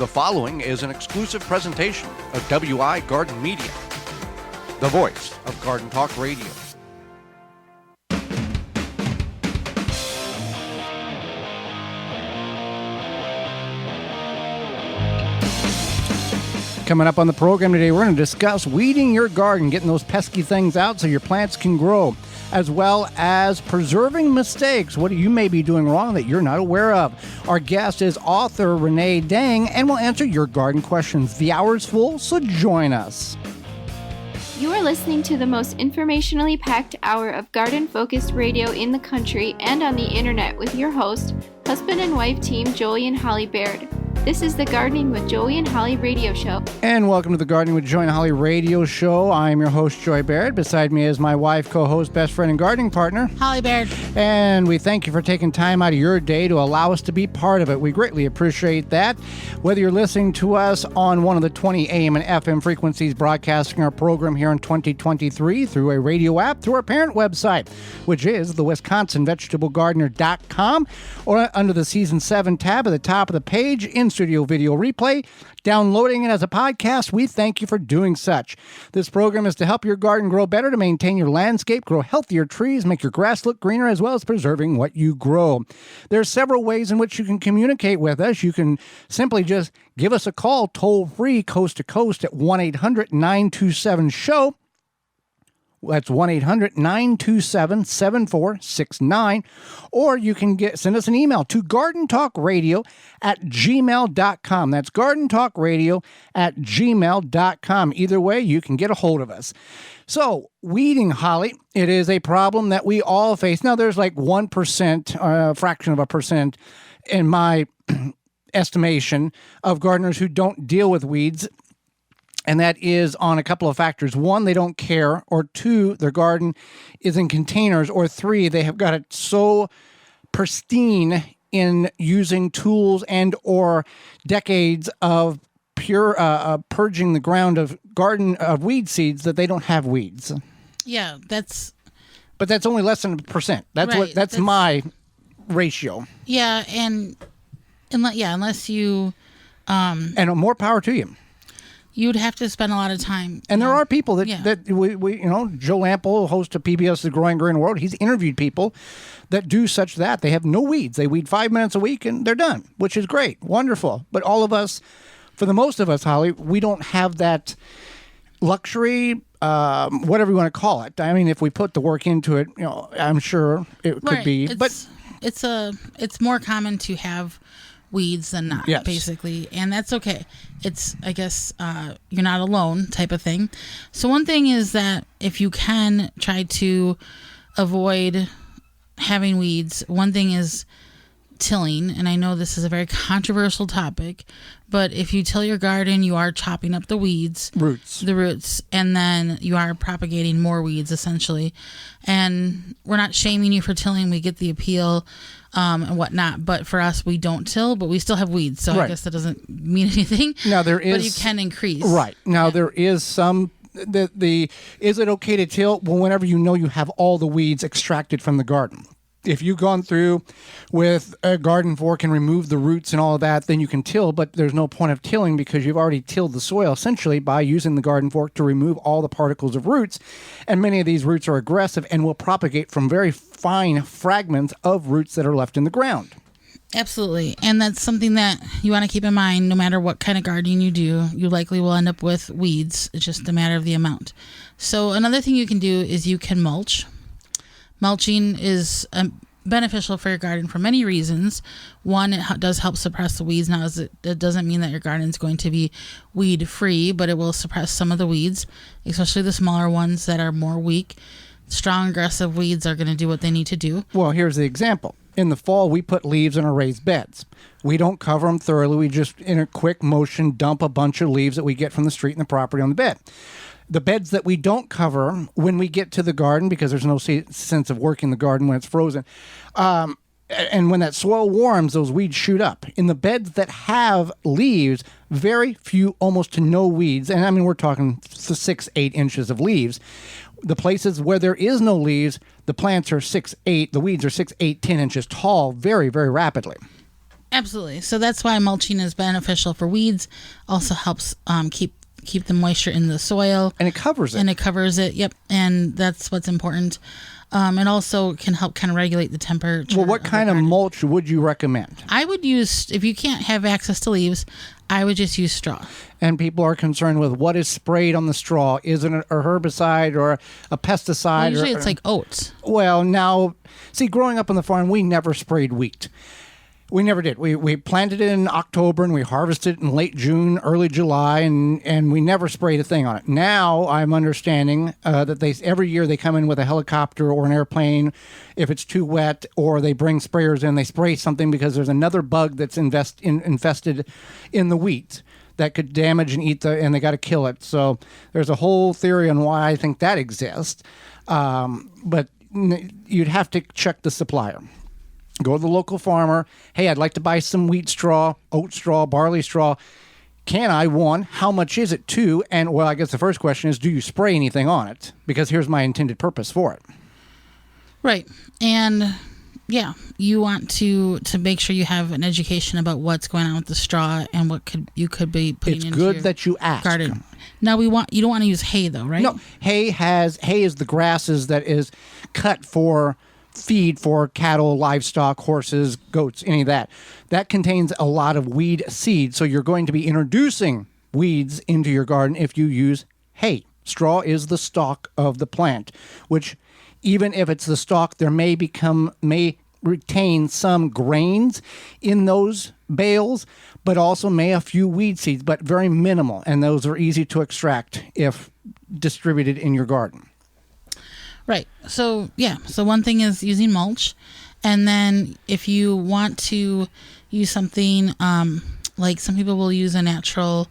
The following is an exclusive presentation of WI Garden Media, the voice of Garden Talk Radio. Coming up on the program today, we're going to discuss weeding your garden, getting those pesky things out so your plants can grow, as well as preserving mistakes. What you may be doing wrong that you're not aware of. Our guest is author Renee, and we'll answer your garden questions. The hour's full, so join us. You are listening to the most informationally packed hour of garden-focused radio in the country and on the internet with your host, husband and wife team Joey and Holly Baird. This is the Gardening with Joey and Holly radio show. And welcome to the Gardening with Joey and Holly radio show. I'm your host, Joy Baird. Beside me is my wife, co-host, best friend, and gardening partner, Holly Baird. And we thank you for taking time out of your day to allow us to be part of it. We greatly appreciate that. Whether you're listening to us on one of the 20 AM and FM frequencies broadcasting our program here in 2023 through a radio app, through our parent website, which is the WisconsinVegetableGardener.com, or under the Season 7 tab at the top of the page, in studio video replay, downloading it as a podcast. We thank you for doing such. This program is to help your garden grow better, to maintain your landscape, grow healthier trees, make your grass look greener, as well as preserving what you grow. There are several ways in which you can communicate with us. You can simply just give us a call toll free, coast to coast, at 1-800-927-SHOW. That's 1-800-927-7469. Or you can send us an email to gardentalkradio@gmail.com. That's gardentalkradio@gmail.com. Either way, you can get a hold of us. So, weeding, Holly, it is a problem that we all face. Now, there's like 1%, a fraction of a percent, in my estimation, of gardeners who don't deal with weeds. And that is on a couple of factors. One, they don't care. Or two, their garden is in containers. Or three, they have got it so pristine in using tools and/or decades of pure purging the ground of weed seeds that they don't have weeds. Yeah, but that's only less than 1%. That's my ratio. Yeah, and unless you and more power to you. You'd have to spend a lot of time. And there are people that we Joe Lample, host of PBS The Growing Green World, he's interviewed people that do such that. They have no weeds. They weed 5 minutes a week and they're done, which is great, wonderful. But all of us, for the most of us, Holly, we don't have that luxury, whatever you want to call it. I mean, if we put the work into it, I'm sure it could be. It's more common to have weeds than not, yes, basically, and that's okay. It's, I guess, you're not alone type of thing. So one thing is that if you can try to avoid having weeds, one thing is tilling, and I know this is a very controversial topic, but if you till your garden, you are chopping up the roots, and then you are propagating more weeds, essentially. And we're not shaming you for tilling. We get the appeal and whatnot, but for us, we don't till, but we still have weeds, so right. I guess that doesn't mean anything. Now there is, but you can increase. Right. Now there is some, is it okay to till? Well, whenever you know you have all the weeds extracted from the garden. If you've gone through with a garden fork and removed the roots and all of that, then you can till, but there's no point of tilling because you've already tilled the soil essentially by using the garden fork to remove all the particles of roots. And many of these roots are aggressive and will propagate from very fine fragments of roots that are left in the ground. Absolutely. And that's something that you want to keep in mind. No matter what kind of gardening you do, you likely will end up with weeds. It's just a matter of the amount. So another thing you can do is you can mulch. Mulching is beneficial for your garden for many reasons. One, it does help suppress the weeds. Now, it doesn't mean that your garden is going to be weed free, but it will suppress some of the weeds, especially the smaller ones that are more weak. Strong, aggressive weeds are going to do what they need to do. Well, here's the example. In the fall, we put leaves in our raised beds. We don't cover them thoroughly. We just, in a quick motion, dump a bunch of leaves that we get from the street and the property on the bed. The beds that we don't cover when we get to the garden, because there's no sense of working the garden when it's frozen, and when that soil warms, those weeds shoot up. In the beds that have leaves, very few, almost to no weeds, and I mean we're talking 6-8 inches of leaves. The places where there is no leaves, the plants are 6-8, the weeds are 6, 8, 10 inches tall very, very rapidly. Absolutely. So that's why mulching is beneficial for weeds. Also helps keep the moisture in the soil. And it covers it. And it covers it. Yep. And that's what's important. It also can help kind of regulate the temperature. Well, what kind of mulch would you recommend? I would use, if you can't have access to leaves, I would just use straw. And people are concerned with what is sprayed on the straw. Is it a herbicide or a pesticide? Well, usually it's like oats. Well, now, see, growing up on the farm, we never sprayed wheat. We never did. We planted it in October and we harvested it in late June, early July, and we never sprayed a thing on it. Now I'm understanding that every year they come in with a helicopter or an airplane if it's too wet, or they bring sprayers in. They spray something because there's another bug that's infested in the wheat that could damage and eat and they got to kill it. So there's a whole theory on why I think that exists. But you'd have to check the supplier. Go to the local farmer. Hey, I'd like to buy some wheat straw, oat straw, barley straw. Can I? One, how much is it? Two, and well, I guess the first question is, do you spray anything on it? Because here's my intended purpose for it. Right. And yeah, you want to make sure you have an education about what's going on with the straw and what you could be putting it's into good your that you ask. Garden. Now you don't want to use hay though, right? No, hay is the grasses that is cut for feed for cattle, livestock, horses, goats, any of that. That contains a lot of weed seed, so you're going to be introducing weeds into your garden if you use hay. Straw is the stalk of the plant, which even if it's the stalk, there may retain some grains in those bales, but also may a few weed seeds, but very minimal, and those are easy to extract if distributed in your garden. Right. So, yeah. So one thing is using mulch. And then if you want to use something, like some people will use a natural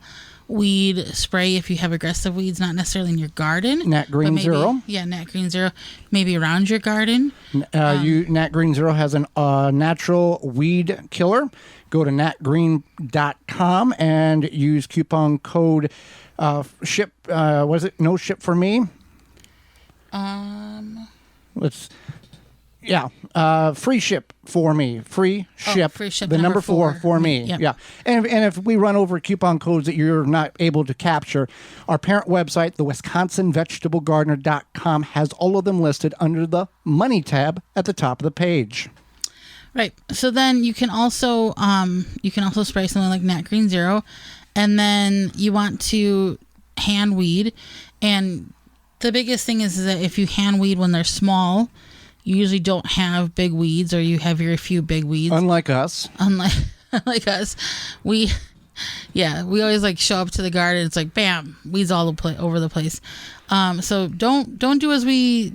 weed spray if you have aggressive weeds, not necessarily in your garden. Nat Green Zero. Yeah, Nat Green Zero. Maybe around your garden. Nat Green Zero has a natural weed killer. Go to natgreen.com and use coupon code ship. Was it no ship for me? Free ship for me. Free ship. Free ship. The number 4 for me. Yep. Yeah. And if we run over coupon codes that you're not able to capture, our parent website, the WisconsinVegetableGardener.com, has all of them listed under the Money tab at the top of the page. Right. So then you can also spray something like Nat Green Zero, and then you want to hand weed. And the biggest thing is that if you hand weed when they're small, you usually don't have big weeds, or you have very few big weeds. Unlike us, we always like show up to the garden. It's like bam, weeds all over the place. So don't do as we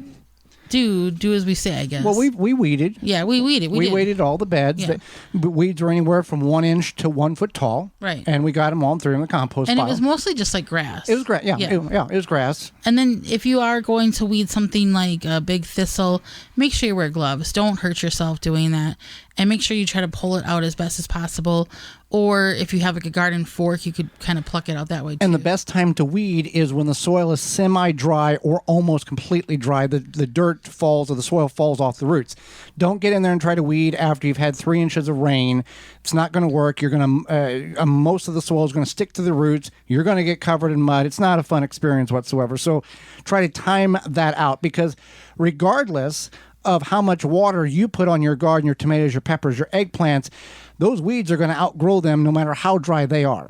do as we say, I guess. Well, we weeded. Yeah, we weeded. We weeded all the beds. Yeah. Weeds are anywhere from 1 inch to 1 foot tall. Right. And we got them all and threw them in the compost and pile. it was mostly just like grass. It was grass. Yeah. It was grass. And then if you are going to weed something like a big thistle, make sure you wear gloves. Don't hurt yourself doing that. And make sure you try to pull it out as best as possible. Or if you have like a garden fork, you could kind of pluck it out that way too. And the best time to weed is when the soil is semi-dry or almost completely dry. The dirt falls, or the soil falls off the roots. Don't get in there and try to weed after you've had 3 inches of rain. It's not going to work. You're going to most of the soil is going to stick to the roots. You're going to get covered in mud. It's not a fun experience whatsoever. So try to time that out, because regardless of how much water you put on your garden, your tomatoes, your peppers, your eggplants, those weeds are going to outgrow them no matter how dry they are.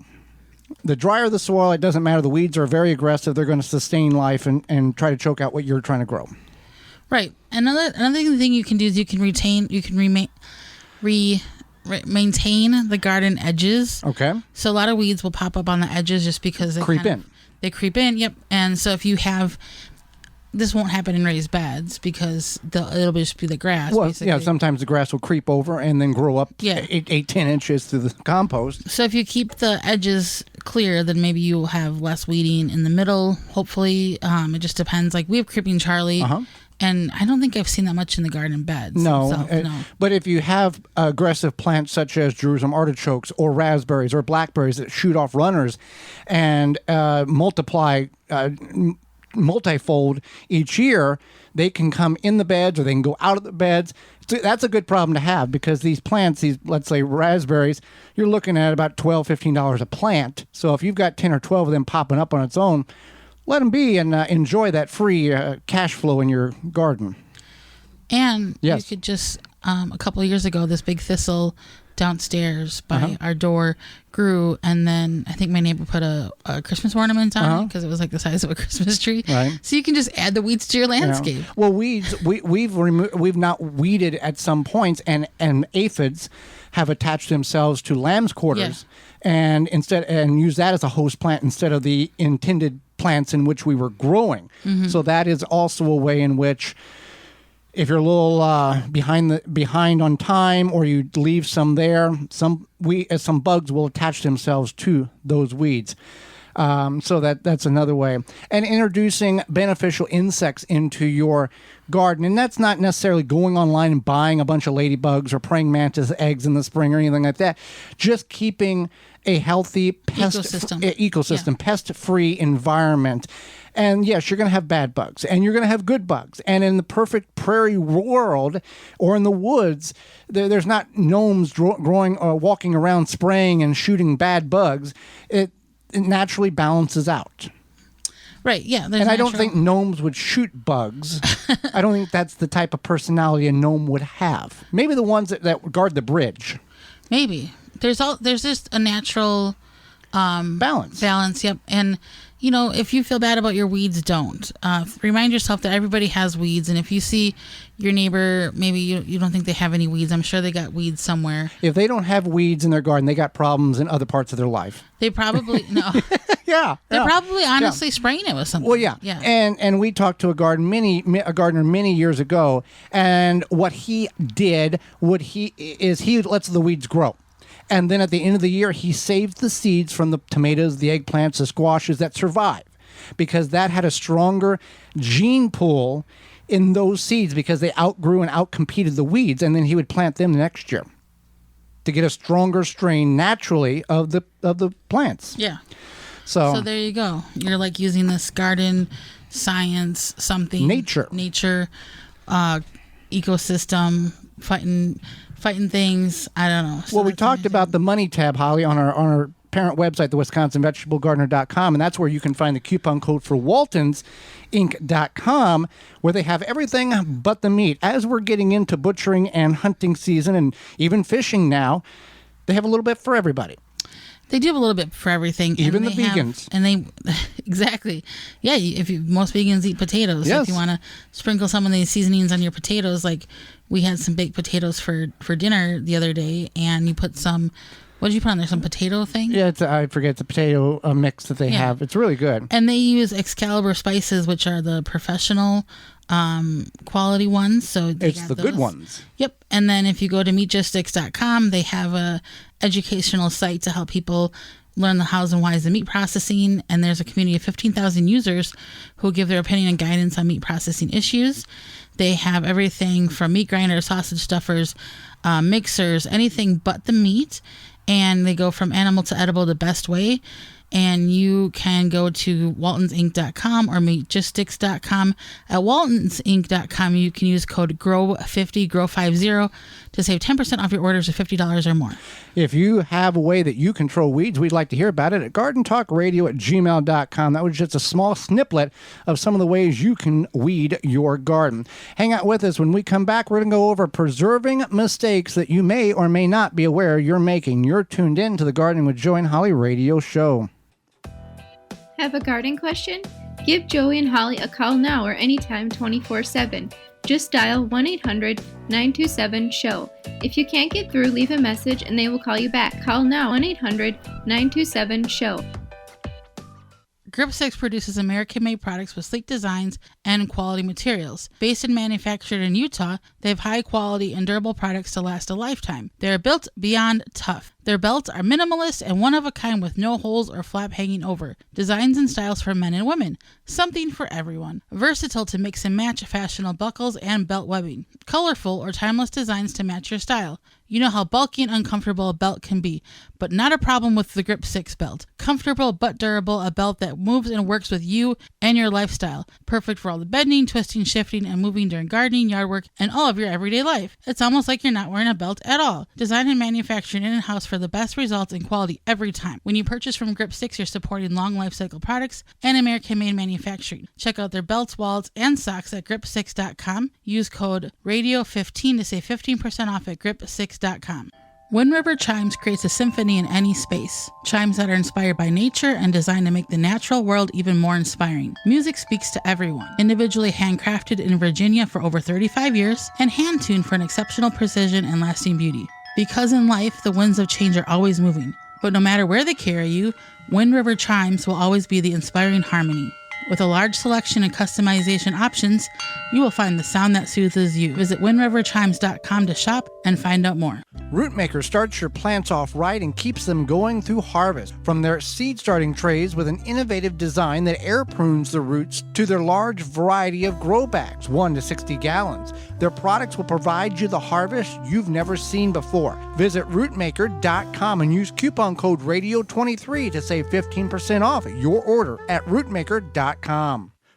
The drier the soil, it doesn't matter. The weeds are very aggressive. They're going to sustain life and try to choke out what you're trying to grow. Right. Another thing you can do is maintain the garden edges. Okay. So a lot of weeds will pop up on the edges just because they creep in. Yep. And so if you have, this won't happen in raised beds because it'll just be the grass. Well, basically. yeah, sometimes the grass will creep over and then grow up 10 inches through the compost. So if you keep the edges clear, then maybe you'll have less weeding in the middle, hopefully. It just depends. Like we have Creeping Charlie, and I don't think I've seen that much in the garden beds. No. But if you have aggressive plants such as Jerusalem artichokes or raspberries or blackberries that shoot off runners and multiply multifold each year, they can come in the beds or they can go out of the beds. So that's a good problem to have because these plants, these, let's say raspberries, you're looking at about $12, $15 a plant. So if you've got 10 or 12 of them popping up on its own, let them be and enjoy that free cash flow in your garden. And yes. You could just, a couple of years ago, this big thistle downstairs by our door grew, and then I think my neighbor put a Christmas ornament on it because it was like the size of a Christmas tree. Right. So you can just add the weeds to your landscape. Well, weeds we've not weeded at some points, and aphids have attached themselves to lamb's quarters, and use that as a host plant instead of the intended plants in which we were growing. So that is also a way in which, if you're a little behind on time, or you leave some there, some bugs will attach themselves to those weeds. So that's another way. And introducing beneficial insects into your garden, and that's not necessarily going online and buying a bunch of ladybugs or praying mantis eggs in the spring or anything like that. Just keeping a healthy ecosystem, pest-free environment. And yes, you're going to have bad bugs and you're going to have good bugs. And in the perfect prairie world or in the woods, there's not gnomes growing or walking around spraying and shooting bad bugs. It naturally balances out. Right, yeah. And I don't think gnomes would shoot bugs. I don't think that's the type of personality a gnome would have. Maybe the ones that guard the bridge. Maybe. There's just a natural balance. Yep. And if you feel bad about your weeds, don't. Remind yourself that everybody has weeds, and if you see your neighbor, maybe you don't think they have any weeds, I'm sure they got weeds somewhere. If they don't have weeds in their garden, they got problems in other parts of their life. They probably no. They're probably honestly spraying it with something. Well, yeah. And we talked to a gardener many years ago, and what he did, he lets the weeds grow. And then at the end of the year, he saved the seeds from the tomatoes, the eggplants, the squashes that survive, because that had a stronger gene pool in those seeds because they outgrew and outcompeted the weeds. And then he would plant them the next year to get a stronger strain naturally of the plants. Yeah. So there you go. You're like using this garden science nature ecosystem fighting things. I don't know. So well, we talked about the money tab, Holly, on our parent website, the WisconsinVegetableGardener.com, and that's where you can find the coupon code for WaltonsInc.com, where they have everything but the meat. As we're getting into butchering and hunting season and even fishing now, they have a little bit for everybody. They do have a little bit for everything. Even the vegans. Exactly. Yeah, most vegans eat potatoes. Yes. So if you want to sprinkle some of these seasonings on your potatoes, like we had some baked potatoes for dinner the other day, and you put some, what did you put on there? Some potato thing? Yeah, I forget. It's a potato mix that they have. It's really good. And they use Excalibur spices, which are the professional quality ones. So it's the good ones. Yep. And then if you go to meatgistics.com, they have a educational site to help people learn the hows and whys of meat processing. And there's a community of 15,000 users who give their opinion and guidance on meat processing issues. They have everything from meat grinders, sausage stuffers, mixers, anything but the meat. And they go from animal to edible the best way. And you can go to waltonsinc.com or meatgistics.com. At waltonsinc.com, you can use code GROW50 to save 10% off your orders of $50 or more. If you have a way that you control weeds, we'd like to hear about it at gardentalkradio@gmail.com. That was just a small snippet of some of the ways you can weed your garden. Hang out with us. When we come back, we're going to go over preserving mistakes that you may or may not be aware you're making. You're tuned in to the Gardening with Joey and Holly radio show. Have a garden question? Give Joey and Holly a call now or anytime 24/7. Just dial 1-800-927-SHOW. If you can't get through, leave a message and they will call you back. Call now 1-800-927-SHOW. Grip 6 produces American-made products with sleek designs and quality materials. Based and manufactured in Utah, they have high-quality and durable products to last a lifetime. They are built beyond tough. Their belts are minimalist and one-of-a-kind with no holes or flap hanging over. Designs and styles for men and women. Something for everyone. Versatile to mix and match fashionable buckles and belt webbing. Colorful or timeless designs to match your style. You know how bulky and uncomfortable a belt can be, but not a problem with the Grip 6 belt. Comfortable but durable, a belt that moves and works with you and your lifestyle. Perfect for all the bending, twisting, shifting, and moving during gardening, yard work, and all of your everyday life. It's almost like you're not wearing a belt at all. Designed and manufactured in-house for the best results and quality every time. When you purchase from Grip 6, you're supporting long life cycle products and American-made manufacturing. Check out their belts, wallets, and socks at grip6.com. Use code RADIO15 to save 15% off at grip6.com. Wind River Chimes creates a symphony in any space. Chimes that are inspired by nature and designed to make the natural world even more inspiring. Music speaks to everyone. Individually handcrafted in Virginia for over 35 years and hand-tuned for an exceptional precision and lasting beauty. Because in life, the winds of change are always moving. But no matter where they carry you, Wind River Chimes will always be the inspiring harmony. With a large selection and customization options, you will find the sound that soothes you. Visit windriverchimes.com to shop and find out more. Rootmaker starts your plants off right and keeps them going through harvest. From their seed starting trays with an innovative design that air prunes the roots to their large variety of grow bags, 1 to 60 gallons. Their products will provide you the harvest you've never seen before. Visit rootmaker.com and use coupon code RADIO23 to save 15% off your order at rootmaker.com.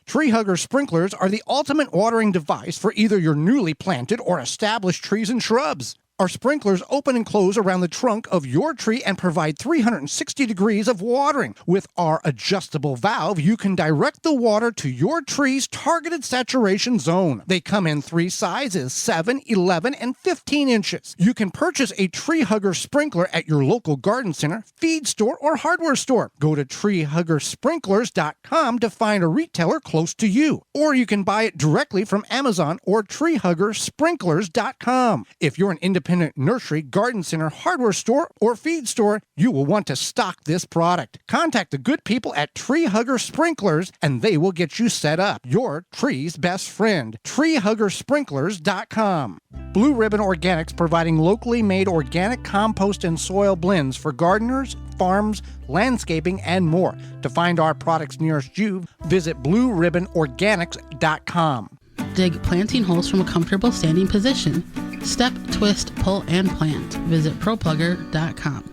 Tree hugger sprinklers are the ultimate watering device for either your newly planted or established trees and shrubs. Our sprinklers open and close around the trunk of your tree and provide 360 degrees of watering. With our adjustable valve, you can direct the water to your tree's targeted saturation zone. They come in 3 sizes, 7, 11, and 15 inches. You can purchase a tree hugger sprinkler at your local garden center, feed store, or hardware store. Go to treehuggersprinklers.com to find a retailer close to you. Or you can buy it directly from Amazon or treehuggersprinklers.com. If you're an independent nursery, garden center, hardware store, or feed store, you will want to stock this product. Contact the good people at Tree Hugger Sprinklers and they will get you set up. Your tree's best friend. TreeHuggerSprinklers.com. Blue Ribbon Organics, providing locally made organic compost and soil blends for gardeners, farms, landscaping, and more. To find our products nearest you, visit BlueRibbonOrganics.com. Dig planting holes from a comfortable standing position. Step, twist, pull, and plant. Visit ProPlugger.com.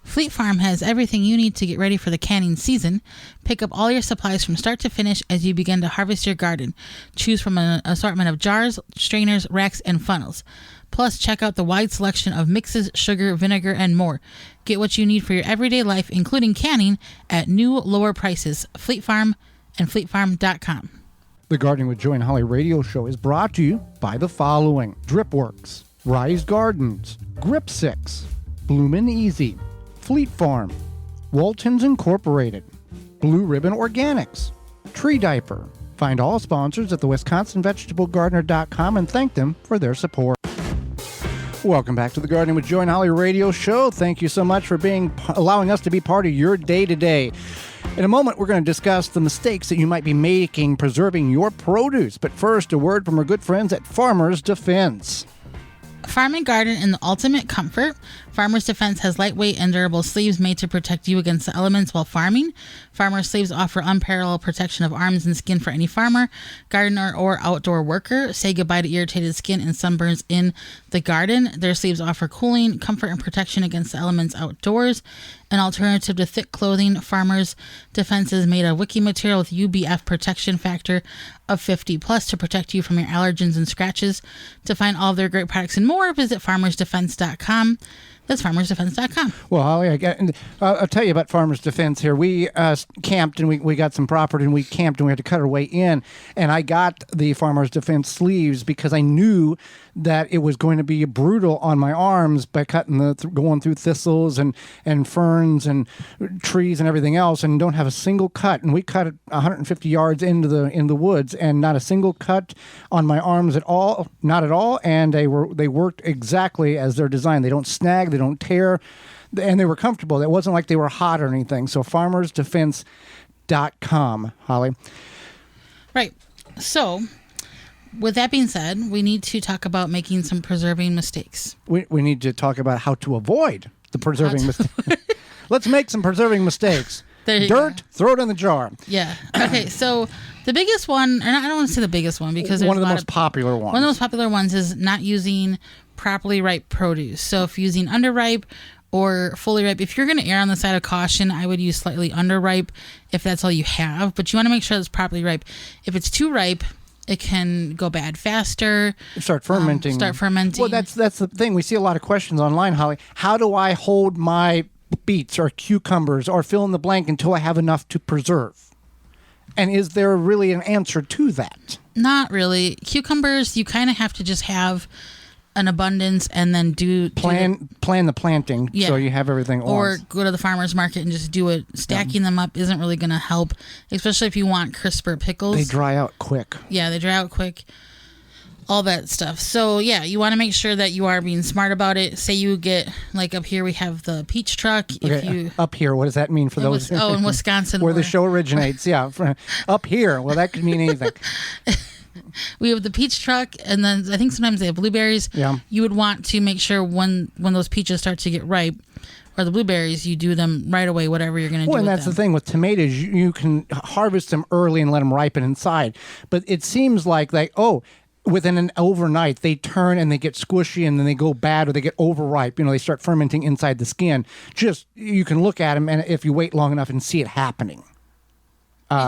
Fleet Farm has everything you need to get ready for the canning season. Pick up all your supplies from start to finish as you begin to harvest your garden. Choose from an assortment of jars, strainers, racks, and funnels. Plus, check out the wide selection of mixes, sugar, vinegar, and more. Get what you need for your everyday life, including canning, at new, lower prices. Fleet Farm and FleetFarm.com. The Gardening with Joy and Holly radio show is brought to you by the following: Dripworks, Rise Gardens, Grip 6, Bloomin' Easy, Fleet Farm, Waltons Incorporated, Blue Ribbon Organics, Tree Diaper. Find all sponsors at the WisconsinVegetableGardener.com and thank them for their support. Welcome back to the Gardening with Joy and Holly radio show. Thank you so much for allowing us to be part of your day-to-day. In a moment, we're going to discuss the mistakes that you might be making preserving your produce. But first, a word from our good friends at Farmers Defense. Farm and garden in the ultimate comfort. Farmers Defense has lightweight and durable sleeves made to protect you against the elements while farming. Farmers sleeves offer unparalleled protection of arms and skin for any farmer, gardener, or outdoor worker. Say goodbye to irritated skin and sunburns in the garden. Their sleeves offer cooling, comfort, and protection against the elements outdoors. An alternative to thick clothing, Farmers Defense is made of wicking material with UBF protection factor of 50 plus to protect you from your allergens and scratches. To find all of their great products and more, visit farmersdefense.com. That's farmersdefense.com. Well, Holly, I'll tell you about Farmers Defense here. We camped and we got some property and we camped and we had to cut our way in. And I got the Farmers Defense sleeves because I knew that it was going to be brutal on my arms by going through thistles and ferns and trees and everything else, and don't have a single cut. And we cut it 150 yards into the woods, and not a single cut on my arms at all, not at all. And they worked exactly as they're designed. They don't snag, they don't tear, and they were comfortable. It wasn't like they were hot or anything. So farmersdefense.com, Holly. Right. So, with that being said, we need to talk about making some preserving mistakes. We need to talk about how to avoid the preserving mistakes. Let's make some preserving mistakes. Dirt, throw it in the jar. Yeah. Okay, so the biggest one, and I don't want to say the biggest one because there's one of the most popular ones. One of the most popular ones is not using properly ripe produce. So if using underripe or fully ripe, if you're going to err on the side of caution, I would use slightly underripe if that's all you have. But you want to make sure it's properly ripe. If it's too ripe, it can go bad faster. Start fermenting. Well, that's the thing. We see a lot of questions online, Holly. How do I hold my beets or cucumbers or fill in the blank until I have enough to preserve? And is there really an answer to that? Not really. Cucumbers, you kind of have to just have an abundance and then plan the planting, so you have everything or go to the farmer's market and just do it. Stacking them up isn't really going to help, especially if you want crisper pickles. They dry out quick. Yeah, they dry out quick. All that stuff. So yeah, you want to make sure that you are being smart about it. Say you get, like up here we have the peach truck. Up here, what does that mean for those? In Wisconsin, where the show originates. Yeah, up here. Well, that could mean anything. We have the peach truck, and then I think sometimes they have blueberries. Yeah. You would want to make sure when those peaches start to get ripe, or the blueberries, you do them right away, whatever you're going to do. Well, and with that's them. the thing with tomatoes, you can harvest them early and let them ripen inside. But it seems like within an overnight, they turn and they get squishy and then they go bad or they get overripe. They start fermenting inside the skin. Just, you can look at them and if you wait long enough and see it happening.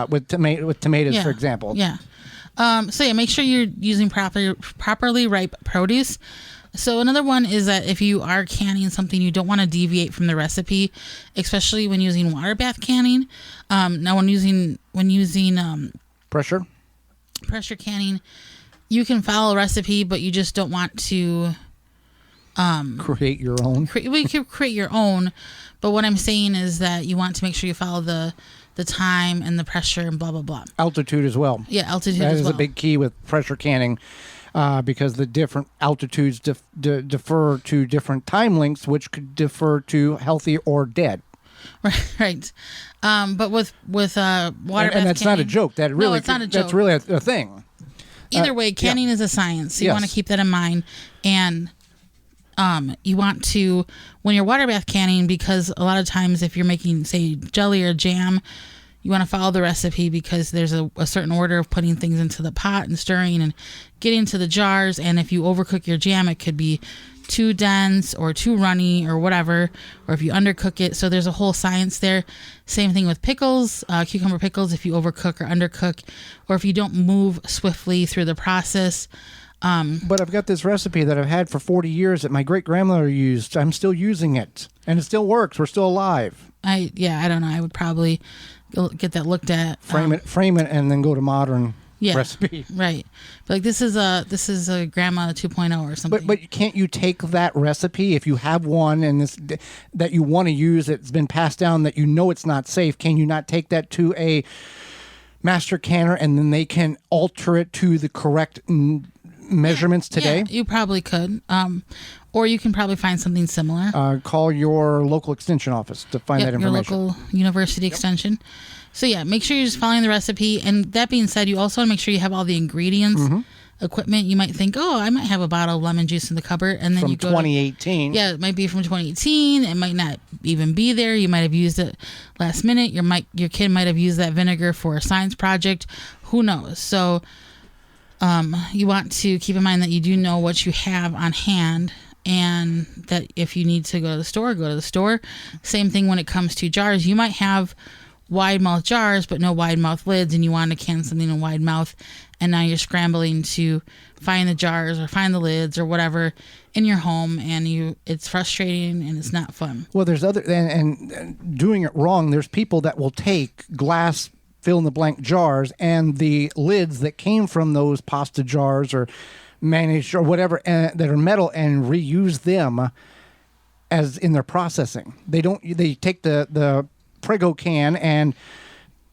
With tomatoes, for example. Yeah. Make sure you're using properly ripe produce. So another one is that if you are canning something, you don't want to deviate from the recipe, especially when using water bath canning. Now, when using pressure canning, you can follow a recipe, but you just don't want to create your own. You can create your own, but what I'm saying is that you want to make sure you follow the time and the pressure and blah, blah, blah. Altitude as well. Yeah, altitude as well. That is a big key with pressure canning because the different altitudes defer to different time lengths, which could defer to healthy or dead. Right. But with water bath and that's canning, not a joke. That really, it's not a joke. That's really a thing. Either way, canning is a science. So you want to keep that in mind. And you want to, when you're water bath canning, because a lot of times if you're making, say, jelly or jam, you want to follow the recipe because there's a certain order of putting things into the pot and stirring and getting to the jars. And if you overcook your jam, it could be too dense or too runny or whatever, or if you undercook it. So there's a whole science there. Same thing with pickles, cucumber pickles, if you overcook or undercook, or if you don't move swiftly through the process. But I've got this recipe that I've had for 40 years that my great-grandmother used. I'm still using it, and it still works. We're still alive. I don't know. I would probably get that looked at. Frame it, and then go to modern recipe. Right. But this is a grandma 2.0 or something. But can't you take that recipe if you have one and that you want to use that's been passed down that it's not safe? Can you not take that to a master canner and then they can alter it to the correct measurements today? Yeah, you probably could. Or you can probably find something similar. Call your local extension office to find that information. Your local university extension. So yeah, make sure you're just following the recipe. And that being said, you also want to make sure you have all the ingredients, equipment. You might think, I might have a bottle of lemon juice in the cupboard, and then from you go 2018. It might be from 2018. It might not even be there. You might have used it last minute. Your kid might have used that vinegar for a science project. Who knows? So you want to keep in mind that you do know what you have on hand, and that if you need to go to the store, go to the store. Same thing when it comes to jars. You might have wide mouth jars but no wide mouth lids, and you want to can something in wide mouth, and now you're scrambling to find the jars or find the lids or whatever in your home, and it's frustrating and it's not fun. Well, there's and doing it wrong. There's people that will take glass fill in the blank jars and the lids that came from those pasta jars or mayonnaise or whatever that are metal and reuse them as in their processing. They take the Prego can and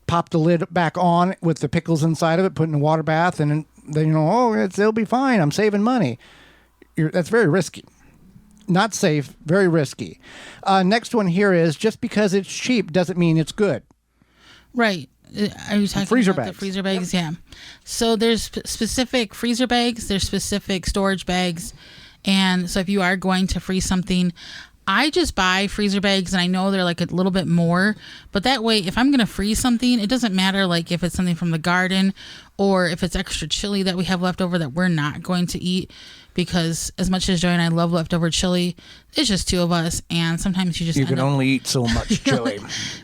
pop the lid back on with the pickles inside of it, put in a water bath, and then it'll be fine. I'm saving money. That's very risky. Not safe, very risky. Next one here is just because it's cheap doesn't mean it's good. Right. Are you talking freezer about bags? The freezer bags? Yep. Yeah. So there's specific freezer bags. There's specific storage bags. And so if you are going to freeze something, I just buy freezer bags, and I know they're like a little bit more, but that way, if I'm going to freeze something, it doesn't matter like if it's something from the garden or if it's extra chili that we have left over that we're not going to eat, because as much as Joy and I love leftover chili, it's just two of us, and sometimes you can only eat so much chili.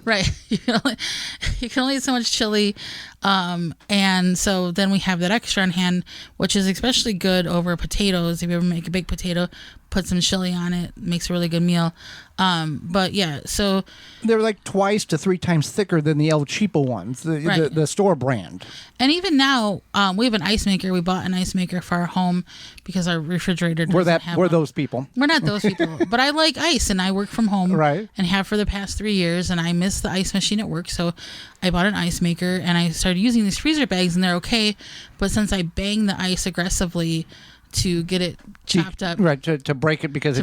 Right. You can only eat so much chili. And so then we have that extra on hand, which is especially good over potatoes. If you ever make a big potato, put some chili on it, makes a really good meal. But yeah, so they're like 2 to 3 times thicker than the El Cheapo ones, the store brand. And even now, we have an ice maker. We bought an ice maker for our home because our refrigerator doesn't have we're one. those people. We're not those people, but I like ice, and I work from home, right? And have for the past 3 years, and I miss the ice machine at work, so I bought an ice maker, and I started using these freezer bags, and they're okay. But since I bang the ice aggressively to get it chopped up, right, to break it, because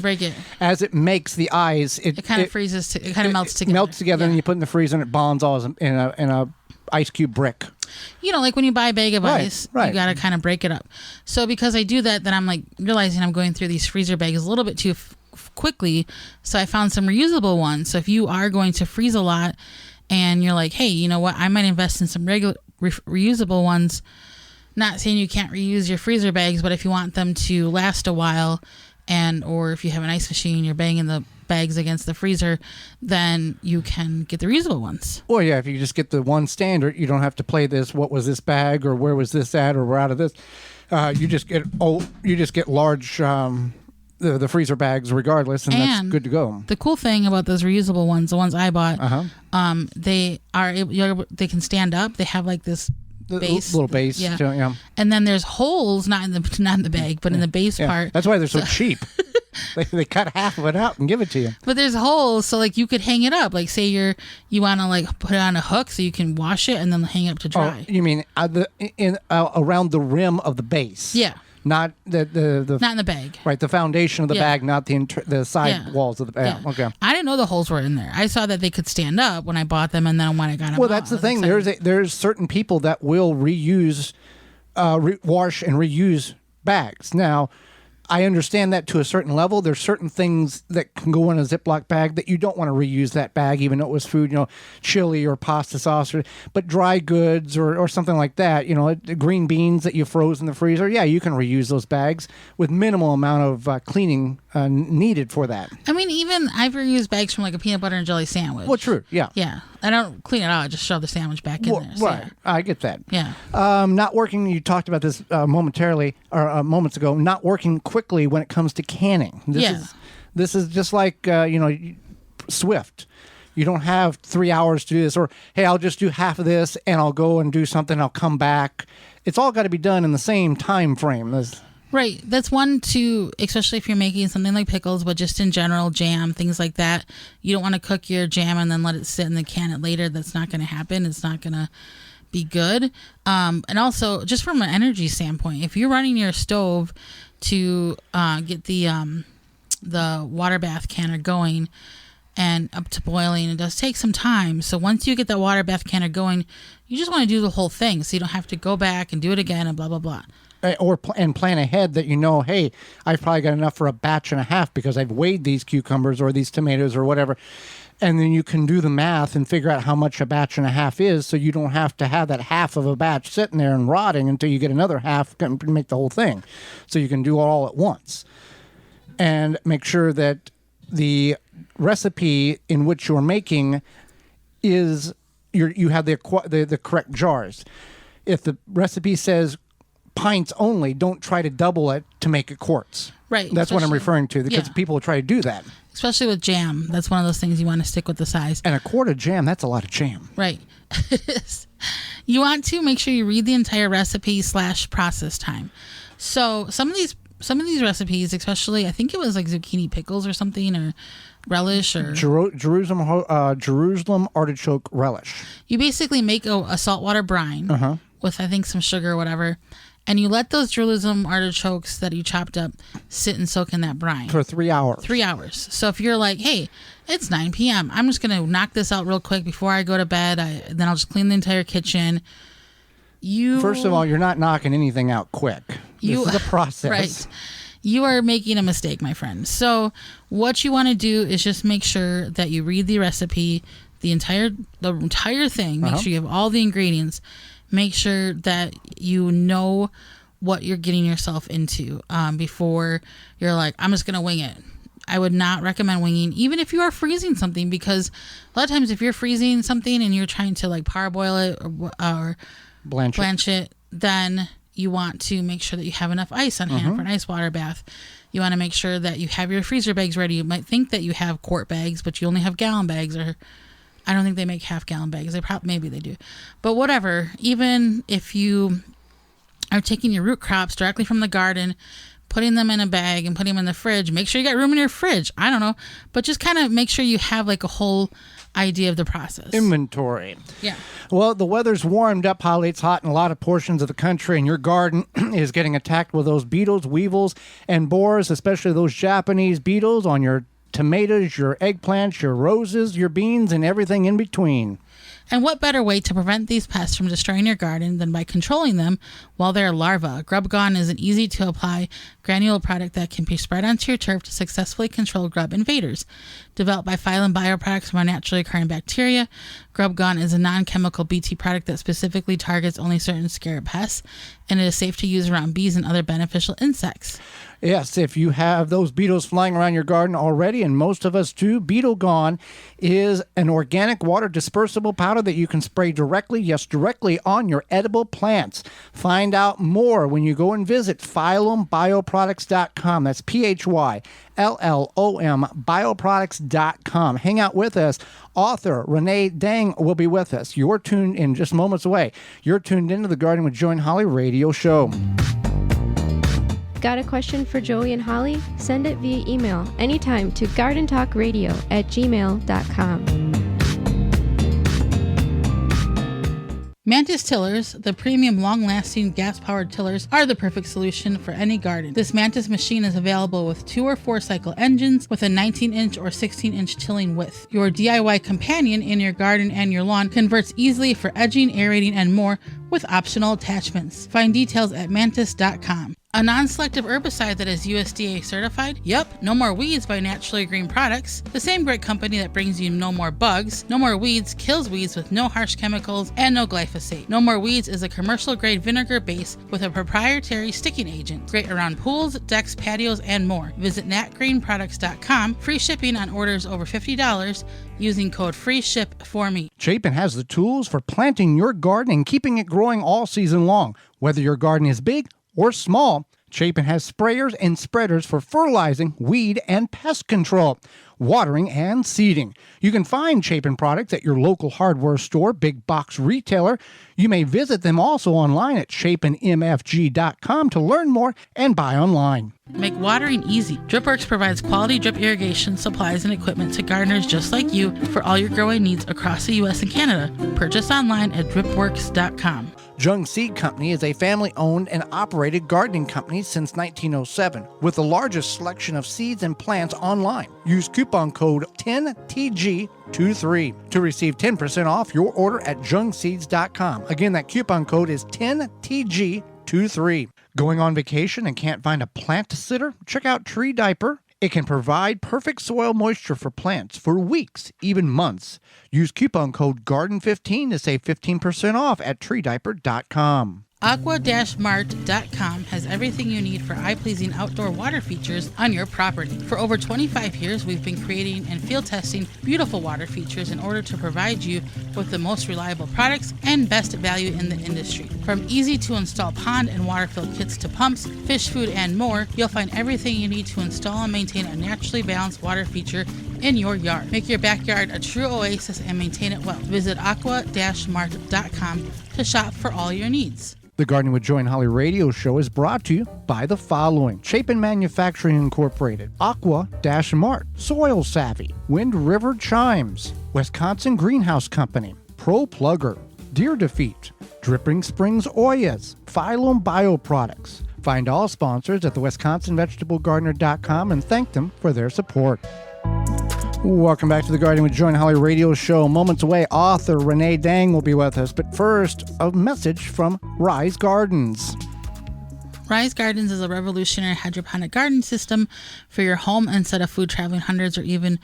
as it makes the ice, it kind of freezes. It kind of melts together. Melts together, and you put it in the freezer, and it bonds all in a ice cube brick. You know, like when you buy a bag of ice, you got to kind of break it up. So because I do that, then I'm like realizing I'm going through these freezer bags a little bit too quickly. So I found some reusable ones. So if you are going to freeze a lot and you're like, hey, you know what, I might invest in some regular reusable ones. Not saying you can't reuse your freezer bags, but if you want them to last a while, or if you have an ice machine, you're banging the bags against the freezer, then you can get the reusable ones. Or yeah, if you just get the one standard, you don't have to play this. What was this bag, or where was this at, or we're out of this. You just get large the freezer bags regardless, and that's good to go. The cool thing about those reusable ones, the ones I bought, they can stand up. They have like this base, little base, yeah. And then there's holes, not in the bag, but in the base part. That's why they're so cheap. They cut half of it out and give it to you. But there's holes, so like you could hang it up. Like say you want to like put it on a hook so you can wash it and then hang it up to dry. Oh, you mean around the rim of the base? Yeah. Not the not in the bag. Right, the foundation of the bag, not the side walls of the bag. Yeah. Okay. I didn't know the holes were in there. I saw that they could stand up when I bought them, and then when I got them. Well, that's the thing. There's certain people that will reuse, wash and reuse bags. Now, I understand that to a certain level. There's certain things that can go in a Ziploc bag that you don't want to reuse that bag, even though it was food, chili or pasta sauce, but dry goods or something like that, green beans that you froze in the freezer. Yeah, you can reuse those bags with minimal amount of cleaning needed for that. I mean, even I've reused bags from like a peanut butter and jelly sandwich. Well, true. Yeah. Yeah. I don't clean it out. I just shove the sandwich back in there. So right. Yeah. I get that. Yeah. Not working. You talked about this moments ago. Not working quickly when it comes to canning. This is just like Swift. You don't have 3 hours to do this, or hey, I'll just do half of this and I'll go and do something. I'll come back. It's all got to be done in the same time frame. Right. That's one to, especially if you're making something like pickles, but just in general, jam, things like that. You don't want to cook your jam and then let it sit in the can later. That's not going to happen. It's not going to be good. And also, just from an energy standpoint, if you're running your stove to get the water bath canner going and up to boiling, it does take some time. So once you get that water bath canner going, you just want to do the whole thing so you don't have to go back and do it again and blah, blah, blah. And plan ahead that hey, I've probably got enough for a batch and a half because I've weighed these cucumbers or these tomatoes or whatever. And then you can do the math and figure out how much a batch and a half is, so you don't have to have that half of a batch sitting there and rotting until you get another half and make the whole thing. So you can do it all at once. And make sure that the recipe in which you're making is you have the correct jars. If the recipe says pints only, don't try to double it to make it quarts. Right. That's what I'm referring to, because people try to do that. Especially with jam. That's one of those things you want to stick with the size. And a quart of jam, that's a lot of jam. Right. It is. You want to make sure you read the entire recipe / process time. So some of these recipes, especially, I think it was like zucchini pickles or something, or relish, or Jerusalem artichoke relish. You basically make a saltwater brine with, I think, some sugar or whatever. And you let those Jerusalem artichokes that you chopped up sit and soak in that brine. For 3 hours. 3 hours. So if you're like, hey, it's 9 p.m. I'm just going to knock this out real quick before I go to bed. Then I'll just clean the entire kitchen. First of all, you're not knocking anything out quick. This is a process. Right. you are making a mistake, my friend. So what you want to do is just make sure that you read the recipe, the entire thing. Make sure you have all the ingredients. Make sure that you know what you're getting yourself into before you're like, I'm just going to wing it. I would not recommend winging, even if you are freezing something, because a lot of times if you're freezing something and you're trying to like parboil it or blanch it, then you want to make sure that you have enough ice on hand for an ice water bath. You want to make sure that you have your freezer bags ready. You might think that you have quart bags, but you only have gallon bags, or I don't think they make half-gallon bags. Maybe they do. But whatever, even if you are taking your root crops directly from the garden, putting them in a bag and putting them in the fridge, make sure you got room in your fridge. I don't know. But just kind of make sure you have like a whole idea of the process. Inventory. Yeah. Well, the weather's warmed up, Holly. It's hot in a lot of portions of the country, and your garden is getting attacked with those beetles, weevils, and borers, especially those Japanese beetles on your tomatoes, your eggplants, your roses, your beans, and everything in between. And what better way to prevent these pests from destroying your garden than by controlling them while they're larvae? Grub Gone is an easy-to-apply granule product that can be spread onto your turf to successfully control grub invaders. Developed by Phylum Bioproducts from a naturally occurring bacteria, Grub Gone is a non-chemical BT product that specifically targets only certain scarab pests, and it is safe to use around bees and other beneficial insects. Yes, if you have those beetles flying around your garden already, and most of us do, Beetle Gone is an organic water dispersible powder that you can spray directly on your edible plants. Find out more when you go and visit PhylumBioproducts.com. That's PHYLLOM bioproducts.com. Hang out with us. Author Renee Dang will be with us. You're tuned in just moments away. You're tuned into the Garden with Joy and Holly radio show. Got a question for Joey and Holly? Send it via email anytime to gardentalkradio@gmail.com. Mantis tillers, the premium long-lasting gas-powered tillers, are the perfect solution for any garden. This Mantis machine is available with 2 or 4 cycle engines with a 19-inch or 16-inch tilling width. Your DIY companion in your garden and your lawn converts easily for edging, aerating, and more with optional attachments. Find details at mantis.com. A non-selective herbicide that is USDA certified? Yep, No More Weeds by Naturally Green Products, the same great company that brings you No More Bugs. No More Weeds kills weeds with no harsh chemicals and no glyphosate. No More Weeds is a commercial-grade vinegar base with a proprietary sticking agent. Great around pools, decks, patios, and more. Visit natgreenproducts.com. Free shipping on orders over $50 using code FREESHIP4ME. Chapin has the tools for planting your garden and keeping it growing all season long. Whether your garden is big or small, Chapin has sprayers and spreaders for fertilizing, weed, and pest control, watering, and seeding. You can find Chapin products at your local hardware store, big box retailer. You may visit them also online at chapinmfg.com to learn more and buy online. Make watering easy. DripWorks provides quality drip irrigation supplies and equipment to gardeners just like you for all your growing needs across the U.S. and Canada. Purchase online at dripworks.com. Jung Seed Company is a family-owned and operated gardening company since 1907 with the largest selection of seeds and plants online. Use coupon code 10TG23 to receive 10% off your order at jungseeds.com. Again, that coupon code is 10TG23. Going on vacation and can't find a plant sitter? Check out Tree Diaper. It can provide perfect soil moisture for plants for weeks, even months. Use coupon code GARDEN15 to save 15% off at treediaper.com. Aqua-Mart.com has everything you need for eye-pleasing outdoor water features on your property. For over 25 years, we've been creating and field testing beautiful water features in order to provide you with the most reliable products and best value in the industry. From easy-to-install pond and water-filled kits to pumps, fish food, and more, you'll find everything you need to install and maintain a naturally balanced water feature in your yard. Make your backyard a true oasis and maintain it well. Visit aqua-mart.com to shop for all your needs. The Gardening with Joy and Holly radio show is brought to you by the following: Chapin Manufacturing Incorporated, Aqua-Mart, Soil Savvy, Wind River Chimes, Wisconsin Greenhouse Company, Pro Plugger, Deer Defeat, Dripping Springs Oyas, Phylum Bioproducts. Find all sponsors at the WisconsinVegetableGardener.com and thank them for their support. Welcome back to the Gardening with Joy and Holly radio show. Moments away, author Renee Dang will be with us. But first, a message from Rise Gardens. Rise Gardens is a revolutionary hydroponic garden system for your home. Instead of food traveling hundreds or even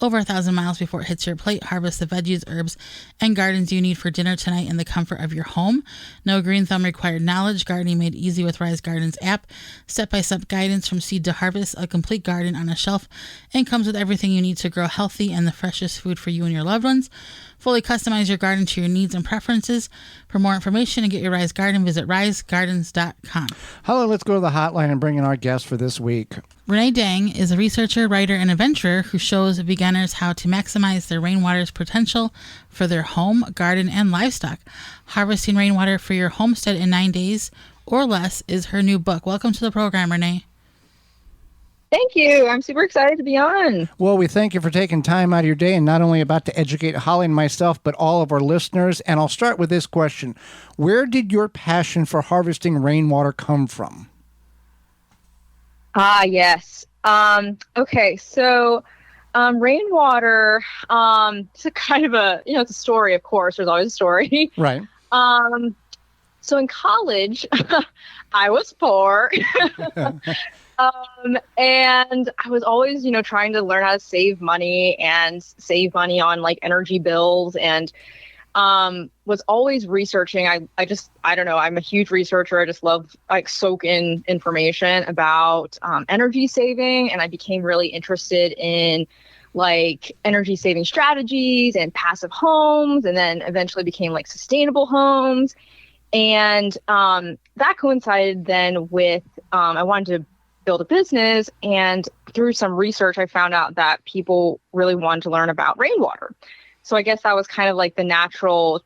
over 1,000 miles before it hits your plate, harvest the veggies, herbs, and gardens you need for dinner tonight in the comfort of your home. No green thumb required knowledge. Gardening made easy with Rise Gardens app. Step-by-step guidance from seed to harvest. A complete garden on a shelf, and comes with everything you need to grow healthy and the freshest food for you and your loved ones. Fully customize your garden to your needs and preferences. For more information and get your Rise Garden, visit risegardens.com. Hello, let's go to the hotline and bring in our guest for this week. Renee Dang is a researcher, writer, and adventurer who shows beginners how to maximize their rainwater's potential for their home, garden, and livestock. Harvesting Rainwater for Your Homestead in 9 Days or Less is her new book. Welcome to the program, Renee. Thank you. I'm super excited to be on. Well, we thank you for taking time out of your day and not only about to educate Holly and myself, but all of our listeners. And I'll start with this question. Where did your passion for harvesting rainwater come from? Yes. Okay. So, rainwater, it's a kind of it's a story, of course. There's always a story. Right. So in college, I was poor. And I was always, trying to learn how to save money on like energy bills, and was always researching. I don't know, I'm a huge researcher. I just love soak in information about energy saving, and I became really interested in energy saving strategies and passive homes, and then eventually became sustainable homes. And that coincided then with I wanted to build a business, and through some research I found out that people really wanted to learn about rainwater. So I guess that was kind of the natural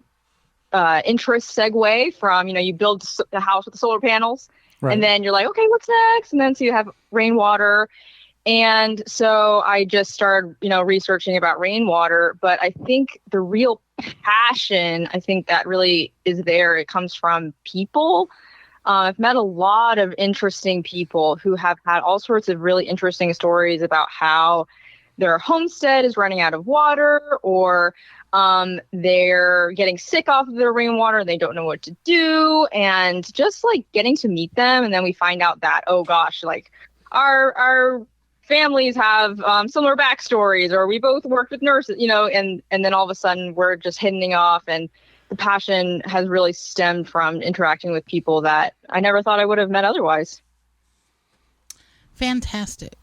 interest segue from, you build the house with the solar panels, right, and then you're like, okay, what's next? And then so you have rainwater. And so I just started, researching about rainwater. But I think the real passion, I think that really is there. It comes from people. I've met a lot of interesting people who have had all sorts of really interesting stories about how their homestead is running out of water, or they're getting sick off of their rainwater and they don't know what to do. And just getting to meet them. And then we find out that, oh gosh, our families have similar backstories, or we both worked with nurses, and then all of a sudden we're just hitting off, and the passion has really stemmed from interacting with people that I never thought I would have met otherwise. Fantastic.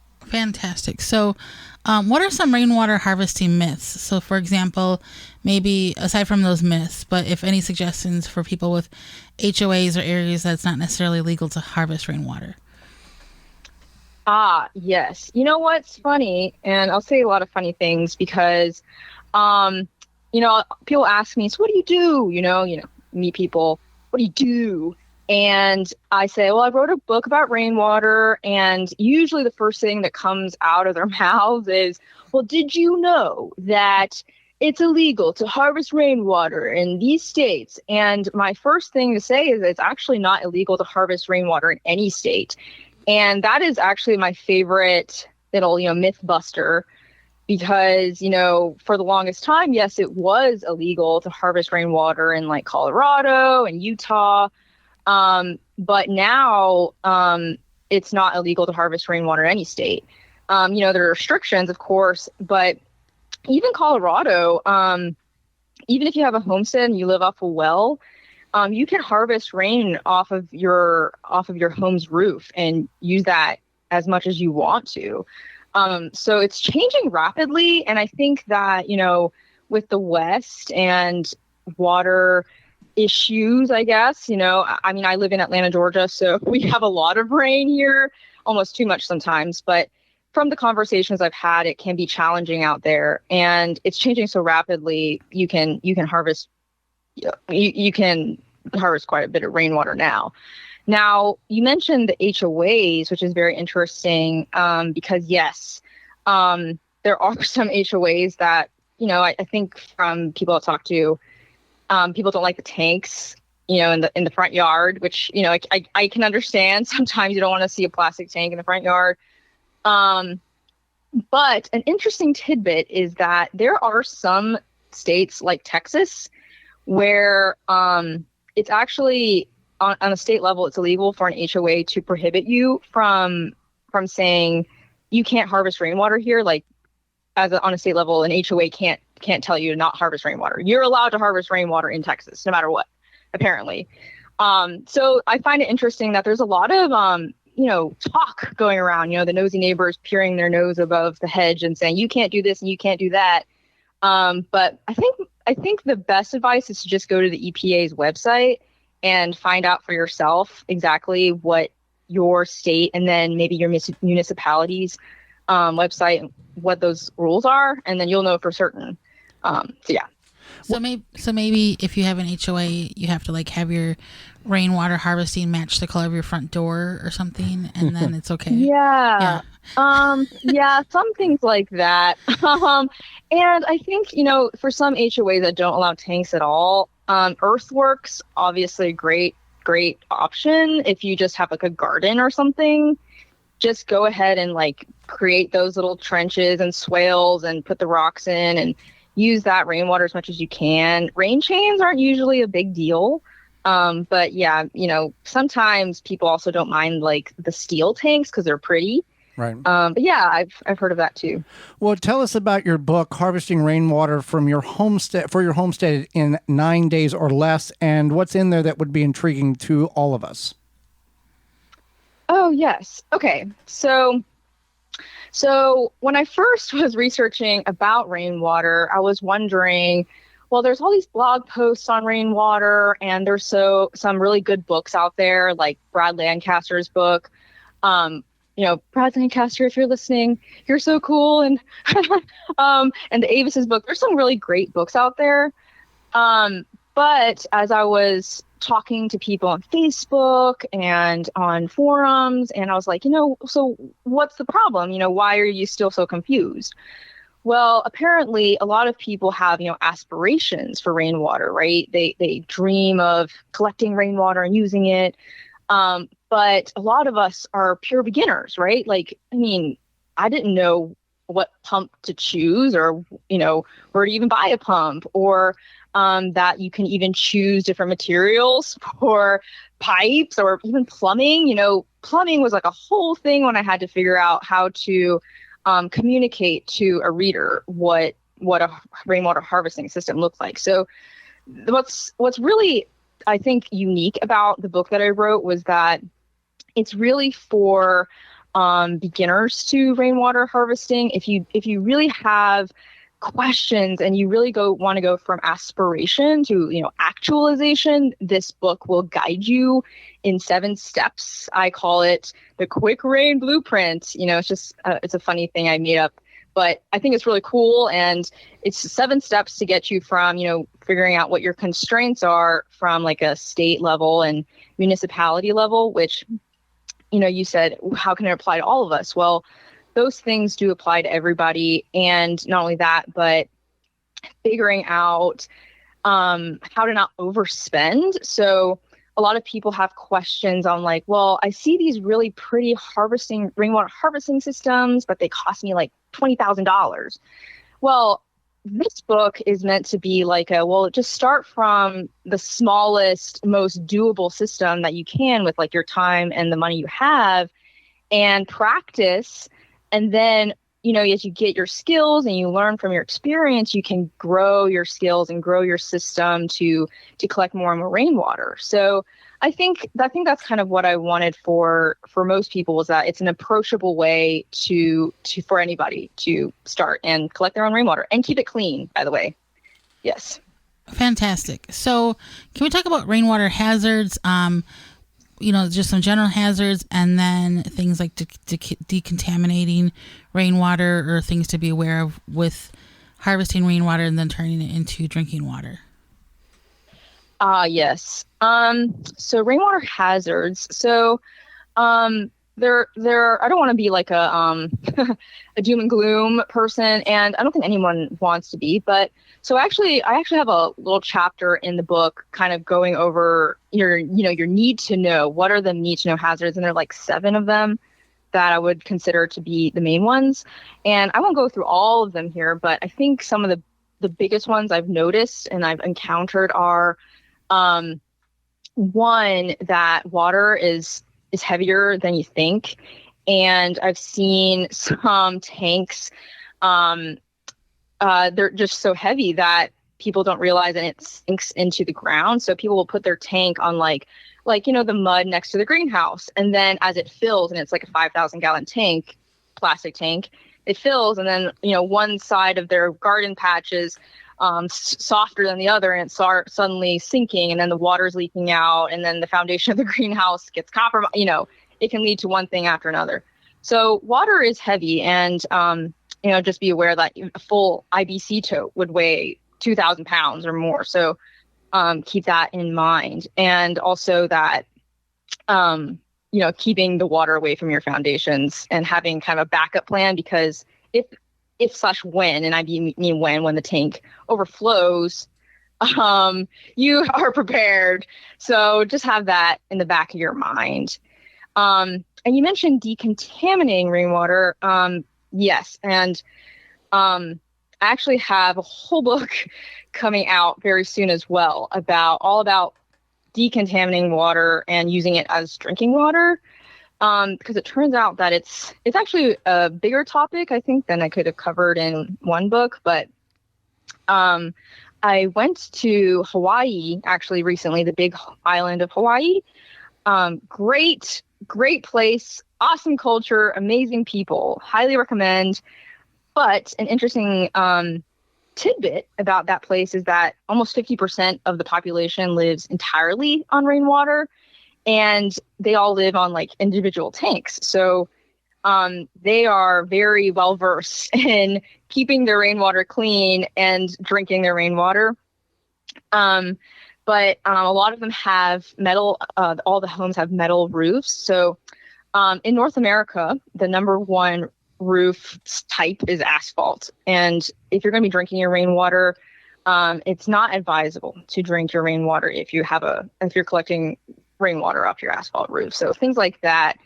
So what are some rainwater harvesting myths? So for example, maybe aside from those myths, but if any suggestions for people with HOAs or areas that's not necessarily legal to harvest rainwater. Yes. You know what's funny? And I'll say a lot of funny things because, people ask me, so what do you do? Meet people, what do you do? And I say, well, I wrote a book about rainwater. And usually the first thing that comes out of their mouths is, well, did you know that it's illegal to harvest rainwater in these states? And my first thing to say is it's actually not illegal to harvest rainwater in any state. And that is actually my favorite little, myth buster, because, for the longest time, yes, it was illegal to harvest rainwater in Colorado and Utah. But now it's not illegal to harvest rainwater in any state. There are restrictions, of course, but even Colorado, even if you have a homestead and you live off a well, you can harvest rain off of your home's roof and use that as much as you want to. So it's changing rapidly. And I think that, with the West and water issues, I guess, I live in Atlanta, Georgia, so we have a lot of rain here, almost too much sometimes. But from the conversations I've had, it can be challenging out there, and it's changing so rapidly. You can harvest, you can harvest quite a bit of rainwater now. Now, you mentioned the HOAs, which is very interesting, because yes, there are some HOAs that, I think from people I've talked to, people don't like the tanks, in the front yard, which, I can understand. Sometimes you don't want to see a plastic tank in the front yard. But an interesting tidbit is that there are some states like Texas where it's actually on a state level, it's illegal for an HOA to prohibit you from saying you can't harvest rainwater here. Like on a state level, an HOA can't tell you to not harvest rainwater. You're allowed to harvest rainwater in Texas, no matter what, apparently. So I find it interesting that there's a lot of talk going around, the nosy neighbors peering their nose above the hedge and saying you can't do this and you can't do that. But I think the best advice is to just go to the EPA's website and find out for yourself exactly what your state and then maybe your municipality's website, what those rules are, and then you'll know for certain. So yeah. So maybe if you have an HOA, you have to like have your rainwater harvesting match the color of your front door or something, and then it's okay. Yeah. Yeah, some things like that. And I think, for some HOAs that don't allow tanks at all, earthworks, obviously a great option. If you just have like a garden or something, just go ahead and like create those little trenches and swales and put the rocks in and use that rainwater as much as you can. Rain chains aren't usually a big deal. But yeah, sometimes people also don't mind like the steel tanks because they're pretty. Right. But yeah, I've heard of that too. Well, tell us about your book, Harvesting Rainwater from Your Homestead for Your Homestead in 9 Days or Less, and what's in there that would be intriguing to all of us. Oh, yes. Okay. So when I first was researching about rainwater, I was wondering, well, there's all these blog posts on rainwater, and there's some really good books out there, like Brad Lancaster's book. Brad Lancaster, if you're listening, you're so cool. And and the Avis's book, there's some really great books out there. But as I was talking to people on Facebook and on forums, and I was like, so what's the problem? Why are you still so confused? Well, apparently a lot of people have, aspirations for rainwater, right? They dream of collecting rainwater and using it. But a lot of us are pure beginners, right? Like, I didn't know what pump to choose or, where to even buy a pump or that you can even choose different materials for pipes or even plumbing. Plumbing was like a whole thing when I had to figure out how to communicate to a reader what a rainwater harvesting system looked like. So what's really, I think, unique about the book that I wrote was that it's really for beginners to rainwater harvesting. If you really have questions and you really want to go from aspiration to actualization, this book will guide you in 7 steps. I call it the quick rain blueprint. It's just it's a funny thing I made up, but I think it's really cool, and it's 7 steps to get you from figuring out what your constraints are from like a state level and municipality level, which you said, how can it apply to all of us? Well, those things do apply to everybody. And not only that, but figuring out how to not overspend. So a lot of people have questions on like, well, I see these really pretty rainwater harvesting systems, but they cost me like $20,000. Well, this book is meant to be like just start from the smallest, most doable system that you can with like your time and the money you have, and practice. And then, as you get your skills and you learn from your experience, you can grow your skills and grow your system to collect more and more rainwater. So I think that's kind of what I wanted for most people, was that it's an approachable way for anybody to start and collect their own rainwater and keep it clean, by the way. Yes. Fantastic. So can we talk about rainwater hazards? Just some general hazards, and then things like decontaminating rainwater, or things to be aware of with harvesting rainwater and then turning it into drinking water. Yes. So rainwater hazards. So there I don't want to be like a a doom and gloom person, and I don't think anyone wants to be, but so I actually have a little chapter in the book kind of going over your need to know. What are the need to know hazards? And there are like 7 of them that I would consider to be the main ones. And I won't go through all of them here, but I think some of the biggest ones I've noticed and I've encountered are one, that water is heavier than you think. And I've seen some tanks, they're just so heavy that people don't realize, and it sinks into the ground. So people will put their tank on like the mud next to the greenhouse. And then as it fills, and it's like a 5,000 gallon tank, plastic tank, it fills. And then, one side of their garden patch is softer than the other, and it starts suddenly sinking, and then the water's leaking out, and then the foundation of the greenhouse gets compromised. It can lead to one thing after another. So water is heavy, and just be aware that a full IBC tote would weigh 2,000 pounds or more. So keep that in mind. And also that, keeping the water away from your foundations and having kind of a backup plan, because if/when, and I mean when the tank overflows, you are prepared. So just have that in the back of your mind. And you mentioned decontaminating rainwater. Yes. And I actually have a whole book coming out very soon as well about decontaminating water and using it as drinking water. Because it turns out that it's actually a bigger topic, I think, than I could have covered in one book. But I went to Hawaii actually recently, the big island of Hawaii. Great place, awesome culture, amazing people, highly recommend. But an interesting tidbit about that place is that almost 50% of the population lives entirely on rainwater, and they all live on like individual tanks. So they are very well versed in keeping their rainwater clean and drinking their rainwater. But a lot of them have metal, all the homes have metal roofs. So in North America, the number one roof type is asphalt. And if you're going to be drinking your rainwater, it's not advisable to drink your rainwater if you're collecting rainwater off your asphalt roof. So things like that.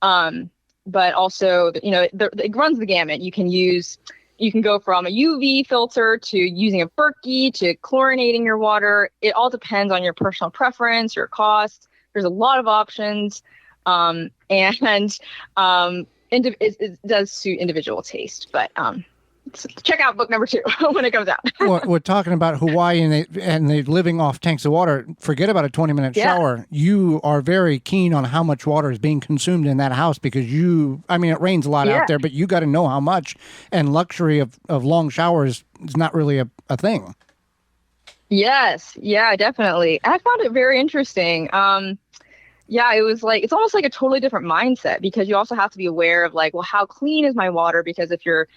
But also, it runs the gamut. You can go from a UV filter to using a Berkey to chlorinating your water. It all depends on your personal preference, your costs. There's a lot of options. It does suit individual taste, but check out book number 2 when it comes out. Well, we're talking about Hawaii and they living off tanks of water. Forget about a 20-minute shower. You are very keen on how much water is being consumed in that house because it rains a lot out there, but you got to know how much, and luxury of long showers is not really a thing. Yes. Yeah, definitely. I found it very interesting. It was it's almost like a totally different mindset, because you also have to be aware of how clean is my water? Because if you're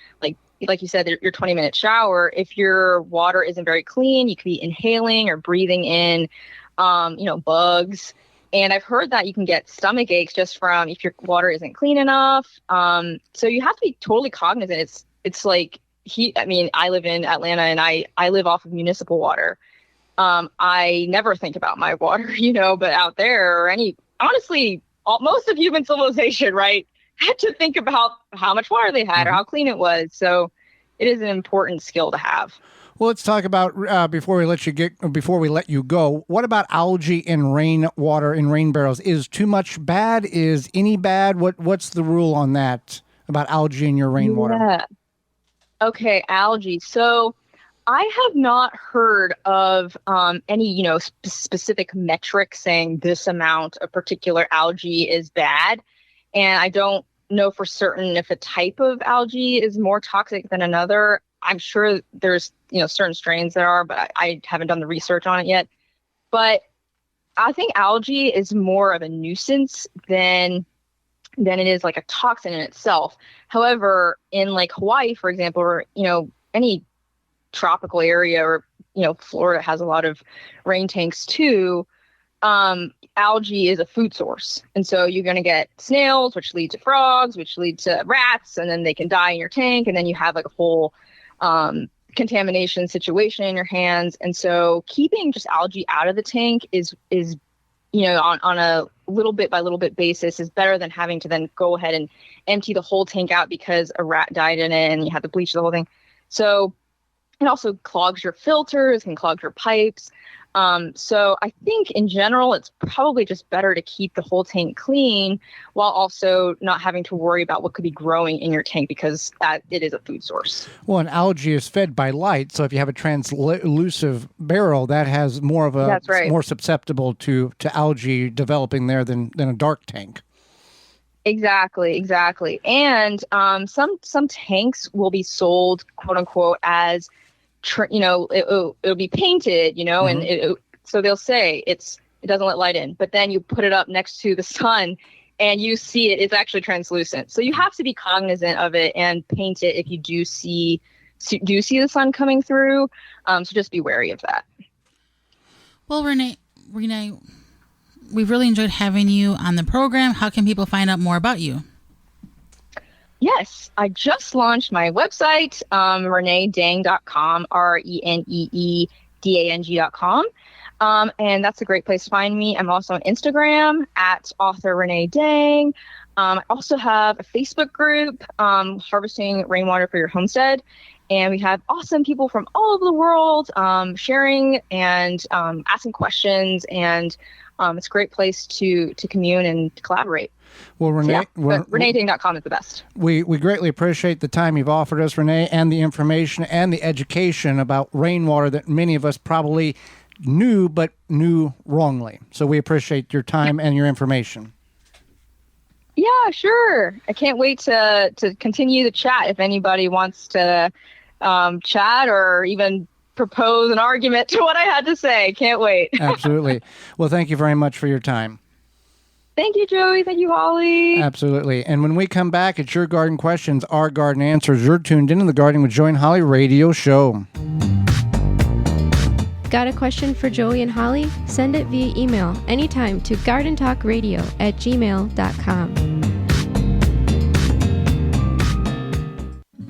like you said, your 20-minute shower, if your water isn't very clean, you could be inhaling or breathing in, bugs. And I've heard that you can get stomach aches just from if your water isn't clean enough. So you have to be totally cognizant. It's like I live in Atlanta, and I live off of municipal water. I never think about my water, but out there, most of human civilization, right, had to think about how much water they had or how clean it was. So it is an important skill to have. Well, let's talk about before we let you go. What about algae in rainwater in rain barrels? Is too much bad? Is any bad? What's the rule on that about algae in your rainwater? Yeah. Okay, algae. So I have not heard of any specific metric saying this amount of particular algae is bad, and I don't know for certain if a type of algae is more toxic than another. I'm sure there's certain strains there are, but I haven't done the research on it yet. But I think algae is more of a nuisance than it is like a toxin in itself. However, in Hawaii, for example, or any tropical area, or Florida has a lot of rain tanks too. Algae is a food source. And so you're going to get snails, which lead to frogs, which lead to rats, and then they can die in your tank. And then you have a whole contamination situation in your hands. And so keeping just algae out of the tank is on a little bit by little bit basis is better than having to then go ahead and empty the whole tank out because a rat died in it and you have to bleach the whole thing. So it also clogs your filters, can clog your pipes. So I think in general, it's probably just better to keep the whole tank clean while also not having to worry about what could be growing in your tank, because it is a food source. Well, an algae is fed by light, so if you have a translucent barrel, that has more of a That's right. more susceptible to algae developing there than a dark tank. Exactly. And some tanks will be sold, quote unquote, as it'll be painted, and so they'll say it doesn't let light in, but then you put it up next to the sun and you see it's actually translucent. So you have to be cognizant of it and paint it if you do see the sun coming through. So just be wary of that. Well, Renee, we've really enjoyed having you on the program. How can people find out more about you? Yes, I just launched my website, reneedang.com, RENEEDANG.com. And that's a great place to find me. I'm also on Instagram at author Renee Dang. I also have a Facebook group, Harvesting Rainwater for Your Homestead. And we have awesome people from all over the world sharing and asking questions. And it's a great place to commune and to collaborate. Well, Renee, ReneeDang.com is the best. We greatly appreciate the time you've offered us, Renee, and the information and the education about rainwater that many of us probably knew, but knew wrongly. So we appreciate your time and your information. Yeah, sure. I can't wait to continue the chat. If anybody wants to chat or even propose an argument to what I had to say, can't wait. Absolutely. Well, thank you very much for your time. Thank you, Joey. Thank you, Holly. Absolutely. And when we come back, it's Your Garden Questions, Our Garden Answers. You're tuned into the Gardening with Joey and Holly radio show. Got a question for Joey and Holly? Send it via email anytime to gardentalkradio@gmail.com.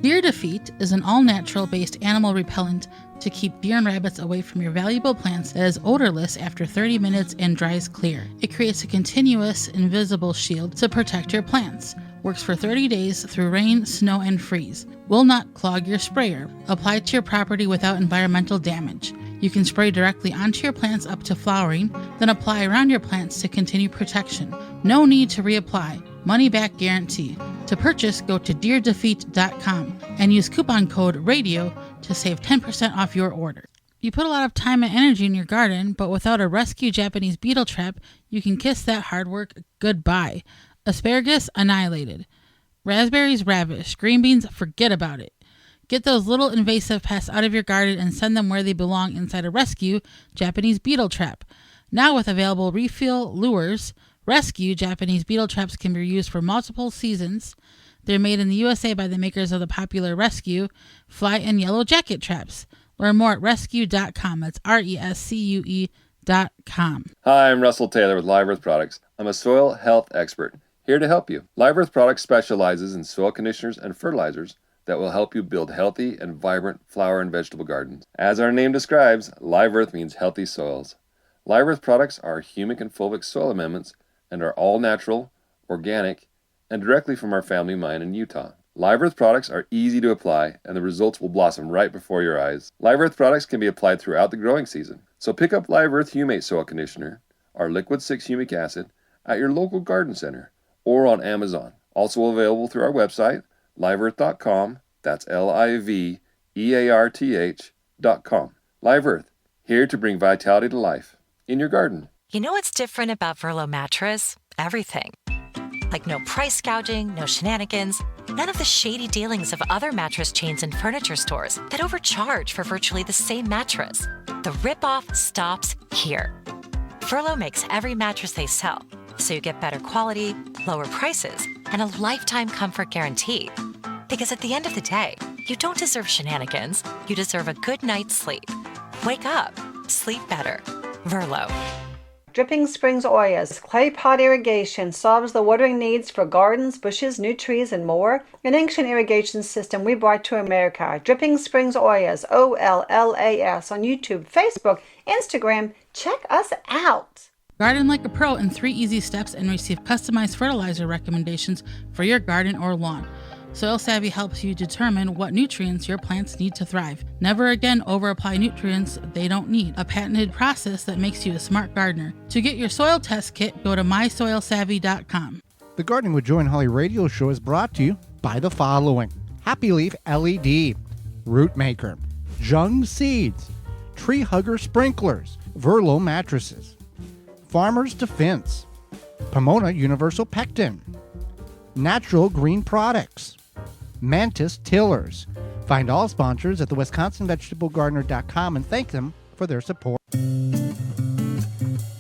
Deer Defeat is an all-natural based animal repellent to keep deer and rabbits away from your valuable plants that is odorless after 30 minutes and dries clear. It creates a continuous, invisible shield to protect your plants. Works for 30 days through rain, snow, and freeze. Will not clog your sprayer. Apply to your property without environmental damage. You can spray directly onto your plants up to flowering, then apply around your plants to continue protection. No need to reapply. Money back guarantee. To purchase, go to deerdefeat.com and use coupon code RADIO to save 10% off your order. You put a lot of time and energy in your garden, but without a rescue Japanese beetle trap, you can kiss that hard work goodbye. Asparagus annihilated. Raspberries ravished. Green beans, forget about it. Get those little invasive pests out of your garden and send them where they belong inside a rescue Japanese beetle trap. Now with available refill lures, rescue Japanese beetle traps can be used for multiple seasons. They're made in the USA by the makers of the popular Rescue, Fly, and Yellow Jacket traps. Learn more at rescue.com. That's RESCUE.com. Hi, I'm Russell Taylor with Live Earth Products. I'm a soil health expert, here to help you. Live Earth Products specializes in soil conditioners and fertilizers that will help you build healthy and vibrant flower and vegetable gardens. As our name describes, Live Earth means healthy soils. Live Earth Products are humic and fulvic soil amendments and are all natural, organic, and directly from our family mine in Utah. Live Earth products are easy to apply, and the results will blossom right before your eyes. Live Earth products can be applied throughout the growing season. So pick up Live Earth Humate Soil Conditioner, our Liquid 6 Humic Acid, at your local garden center or on Amazon. Also available through our website, liveearth.com. That's LIVEARTH.com. Live Earth, here to bring vitality to life in your garden. You know what's different about Verlo mattress? Everything. Like no price gouging, no shenanigans, none of the shady dealings of other mattress chains and furniture stores that overcharge for virtually the same mattress. The ripoff stops here. Verlo makes every mattress they sell, so you get better quality, lower prices, and a lifetime comfort guarantee. Because at the end of the day, you don't deserve shenanigans, you deserve a good night's sleep. Wake up, sleep better. Verlo. Dripping Springs Oyas, clay pot irrigation solves the watering needs for gardens, bushes, new trees, and more. An ancient irrigation system we brought to America. Dripping Springs Oyas, OLLAS, on YouTube, Facebook, Instagram. Check us out. Garden like a pro in 3 easy steps and receive customized fertilizer recommendations for your garden or lawn. Soil Savvy helps you determine what nutrients your plants need to thrive. Never again over-apply nutrients they don't need. A patented process that makes you a smart gardener. To get your soil test kit, go to mysoilsavvy.com. The Gardening with Joy and Holly radio show is brought to you by the following: Happy Leaf LED, Root Maker, Jung Seeds, Tree Hugger Sprinklers, Verlo Mattresses, Farmer's Defense, Pomona Universal Pectin, Natural Green Products, Mantis Tillers. Find all sponsors at the WisconsinVegetableGardener.com and thank them for their support.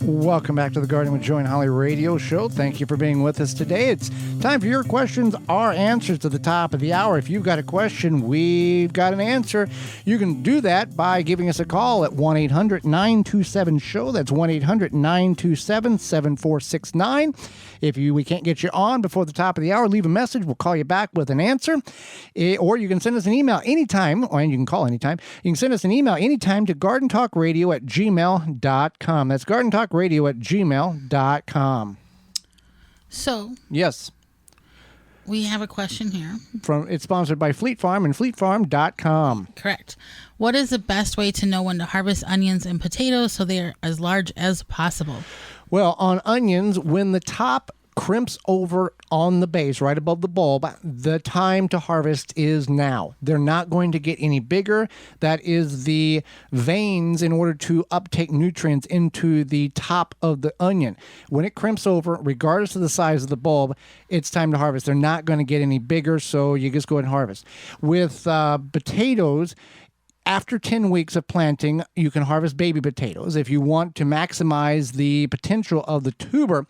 Welcome back to the Gardening with Joy and Holly radio show. Thank you for being with us today. It's time for your questions, our answers to the top of the hour. If you've got a question, we've got an answer. You can do that by giving us a call at 1-800-927-SHOW. That's 1-800-927-7469. If we can't get you on before the top of the hour, leave a message. We'll call you back with an answer. Or you can send us an email anytime, and you can call anytime. You can send us an email anytime to gardentalkradio@gmail.com. That's gardentalkradio@gmail.com. So, yes, we have a question here. It's sponsored by Fleet Farm and fleetfarm.com. Correct. What is the best way to know when to harvest onions and potatoes so they are as large as possible? Well, on onions, when the top crimps over on the base right above the bulb, the time to harvest is now. They're not going to get any bigger. That is the veins in order to uptake nutrients into the top of the onion. When it crimps over, regardless of the size of the bulb, it's time to harvest. They're not going to get any bigger, so you just go ahead and harvest. With potatoes, after 10 weeks of planting, you can harvest baby potatoes. If you want to maximize the potential of the tuber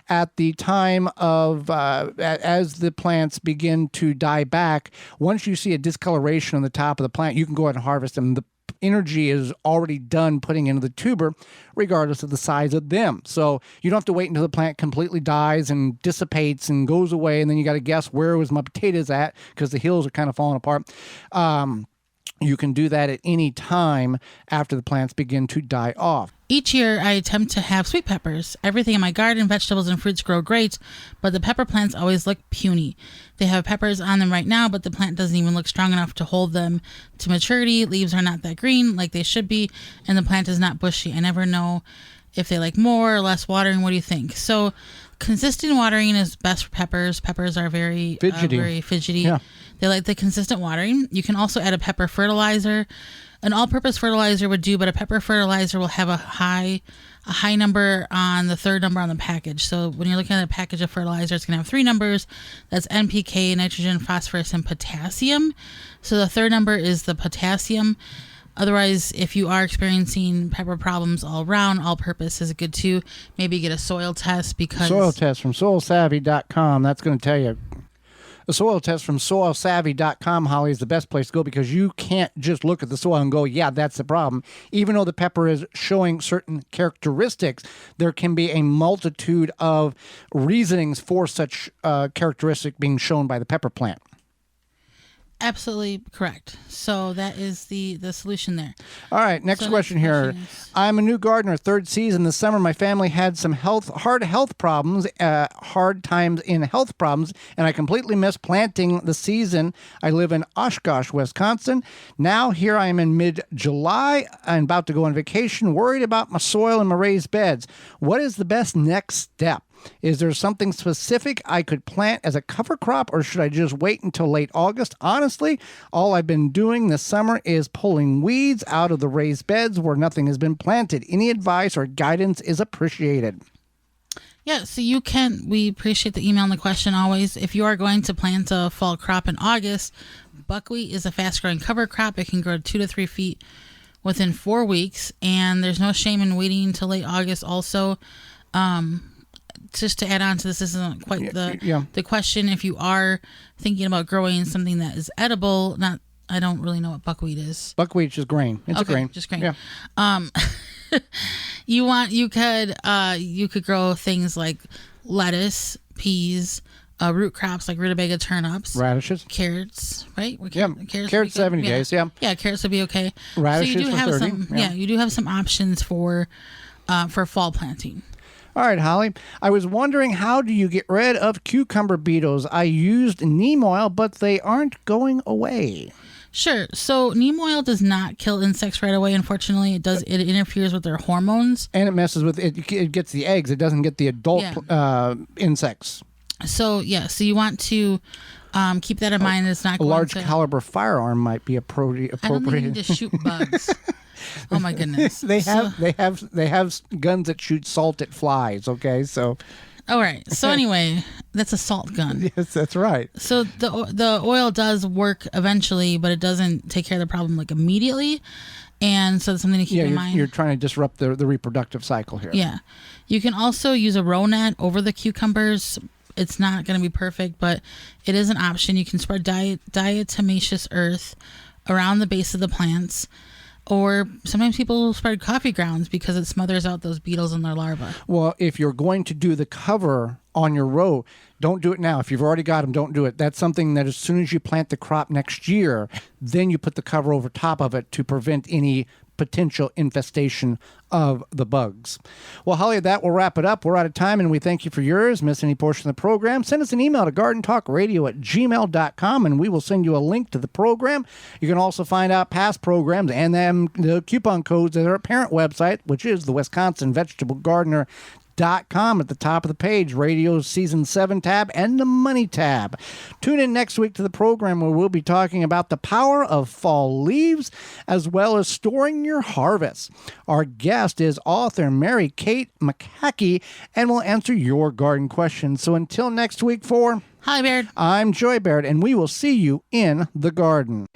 at the time of, as the plants begin to die back, once you see a discoloration on the top of the plant, you can go ahead and harvest them. The energy is already done putting into the tuber, regardless of the size of them. So you don't have to wait until the plant completely dies and dissipates and goes away, and then you got to guess where was my potatoes at because the hills are kind of falling apart. You can do that at any time after the plants begin to die off. Each year, I attempt to have sweet peppers. Everything in my garden, vegetables and fruits grow great, but the pepper plants always look puny. They have peppers on them right now, but the plant doesn't even look strong enough to hold them to maturity. Leaves are not that green like they should be, and the plant is not bushy. I never know if they like more or less watering. What do you think? So consistent watering is best for peppers. Peppers are very fidgety. Yeah. They like the consistent watering. You can also add a pepper fertilizer. An all-purpose fertilizer would do, but a pepper fertilizer will have a high number on the third number on the package. So when you're looking at a package of fertilizer, it's going to have 3 numbers. That's NPK, nitrogen, phosphorus, and potassium. So the third number is the potassium. Otherwise, if you are experiencing pepper problems all around, all-purpose is good too. Maybe get a soil test because... Soil test from soilsavvy.com. That's going to tell you. A soil test from soilsavvy.com, Holly, is the best place to go because you can't just look at the soil and go, yeah, that's the problem. Even though the pepper is showing certain characteristics, there can be a multitude of reasonings for such characteristic being shown by the pepper plant. Absolutely correct. So that is the solution there. All right, next question here. I'm a new gardener, 3rd season. This summer, my family had some hard health problems, hard times in health problems, and I completely missed planting the season. I live in Oshkosh, Wisconsin. Now here I am in mid-July. I'm about to go on vacation, worried about my soil and my raised beds. What is the best next step? Is there something specific I could plant as a cover crop, or should I just wait until late August? Honestly, all I've been doing this summer is pulling weeds out of the raised beds where nothing has been planted. Any advice or guidance is appreciated. Yeah, so we appreciate the email and the question always. If you are going to plant a fall crop in August, buckwheat is a fast-growing cover crop. It can grow 2 to 3 feet within 4 weeks, and there's no shame in waiting until late August also. Just to add on to this isn't quite the question. If you are thinking about growing something that is edible, I don't really know what buckwheat is. Buckwheat is just grain. It's a grain. Just grain. Yeah. You could grow things like lettuce, peas, root crops like rutabaga, turnips, radishes, carrots, right? Carrots 70 days. Yeah. Yeah, carrots would be okay. Radishes so you do for have 30. Some, you do have some options for fall planting. All right, Holly. I was wondering, how do you get rid of cucumber beetles? I used neem oil, but they aren't going away. Sure. So neem oil does not kill insects right away. Unfortunately, it interferes with their hormones, and it messes with it. It gets the eggs. It doesn't get the adult insects. So you want to keep that in mind. It's not a large caliber firearm might be appropriate. I don't think you need to shoot bugs. Oh my goodness. They have guns that shoot salt at flies. Okay, so. All right. So anyway, that's a salt gun. Yes, that's right. So the oil does work eventually, but it doesn't take care of the problem like immediately. And so that's something to keep in mind. You're trying to disrupt the reproductive cycle here. Yeah. You can also use a row net over the cucumbers. It's not going to be perfect, but it is an option. You can spread diatomaceous earth around the base of the plants. Or sometimes people spread coffee grounds because it smothers out those beetles and their larvae. Well, if you're going to do the cover on your row, don't do it now. If you've already got them, don't do it. That's something that as soon as you plant the crop next year, then you put the cover over top of it to prevent any potential infestation of the bugs. Well, Holly, that will wrap it up. We're out of time, and we thank you for yours. Miss any portion of the program, send us an email to gardentalkradio@gmail.com, and we will send you a link to the program. You can also find out past programs and the coupon codes at our parent website, which is the Wisconsin Vegetable Gardener. .com at the top of the page, radio season 7 tab and the money tab. Tune in next week to the program where we'll be talking about the power of fall leaves as well as storing your harvest. Our guest is author Mary Kate McHackey and will answer your garden questions. So until next week, for Holly Baird, I'm Joy Baird, and we will see you in the garden.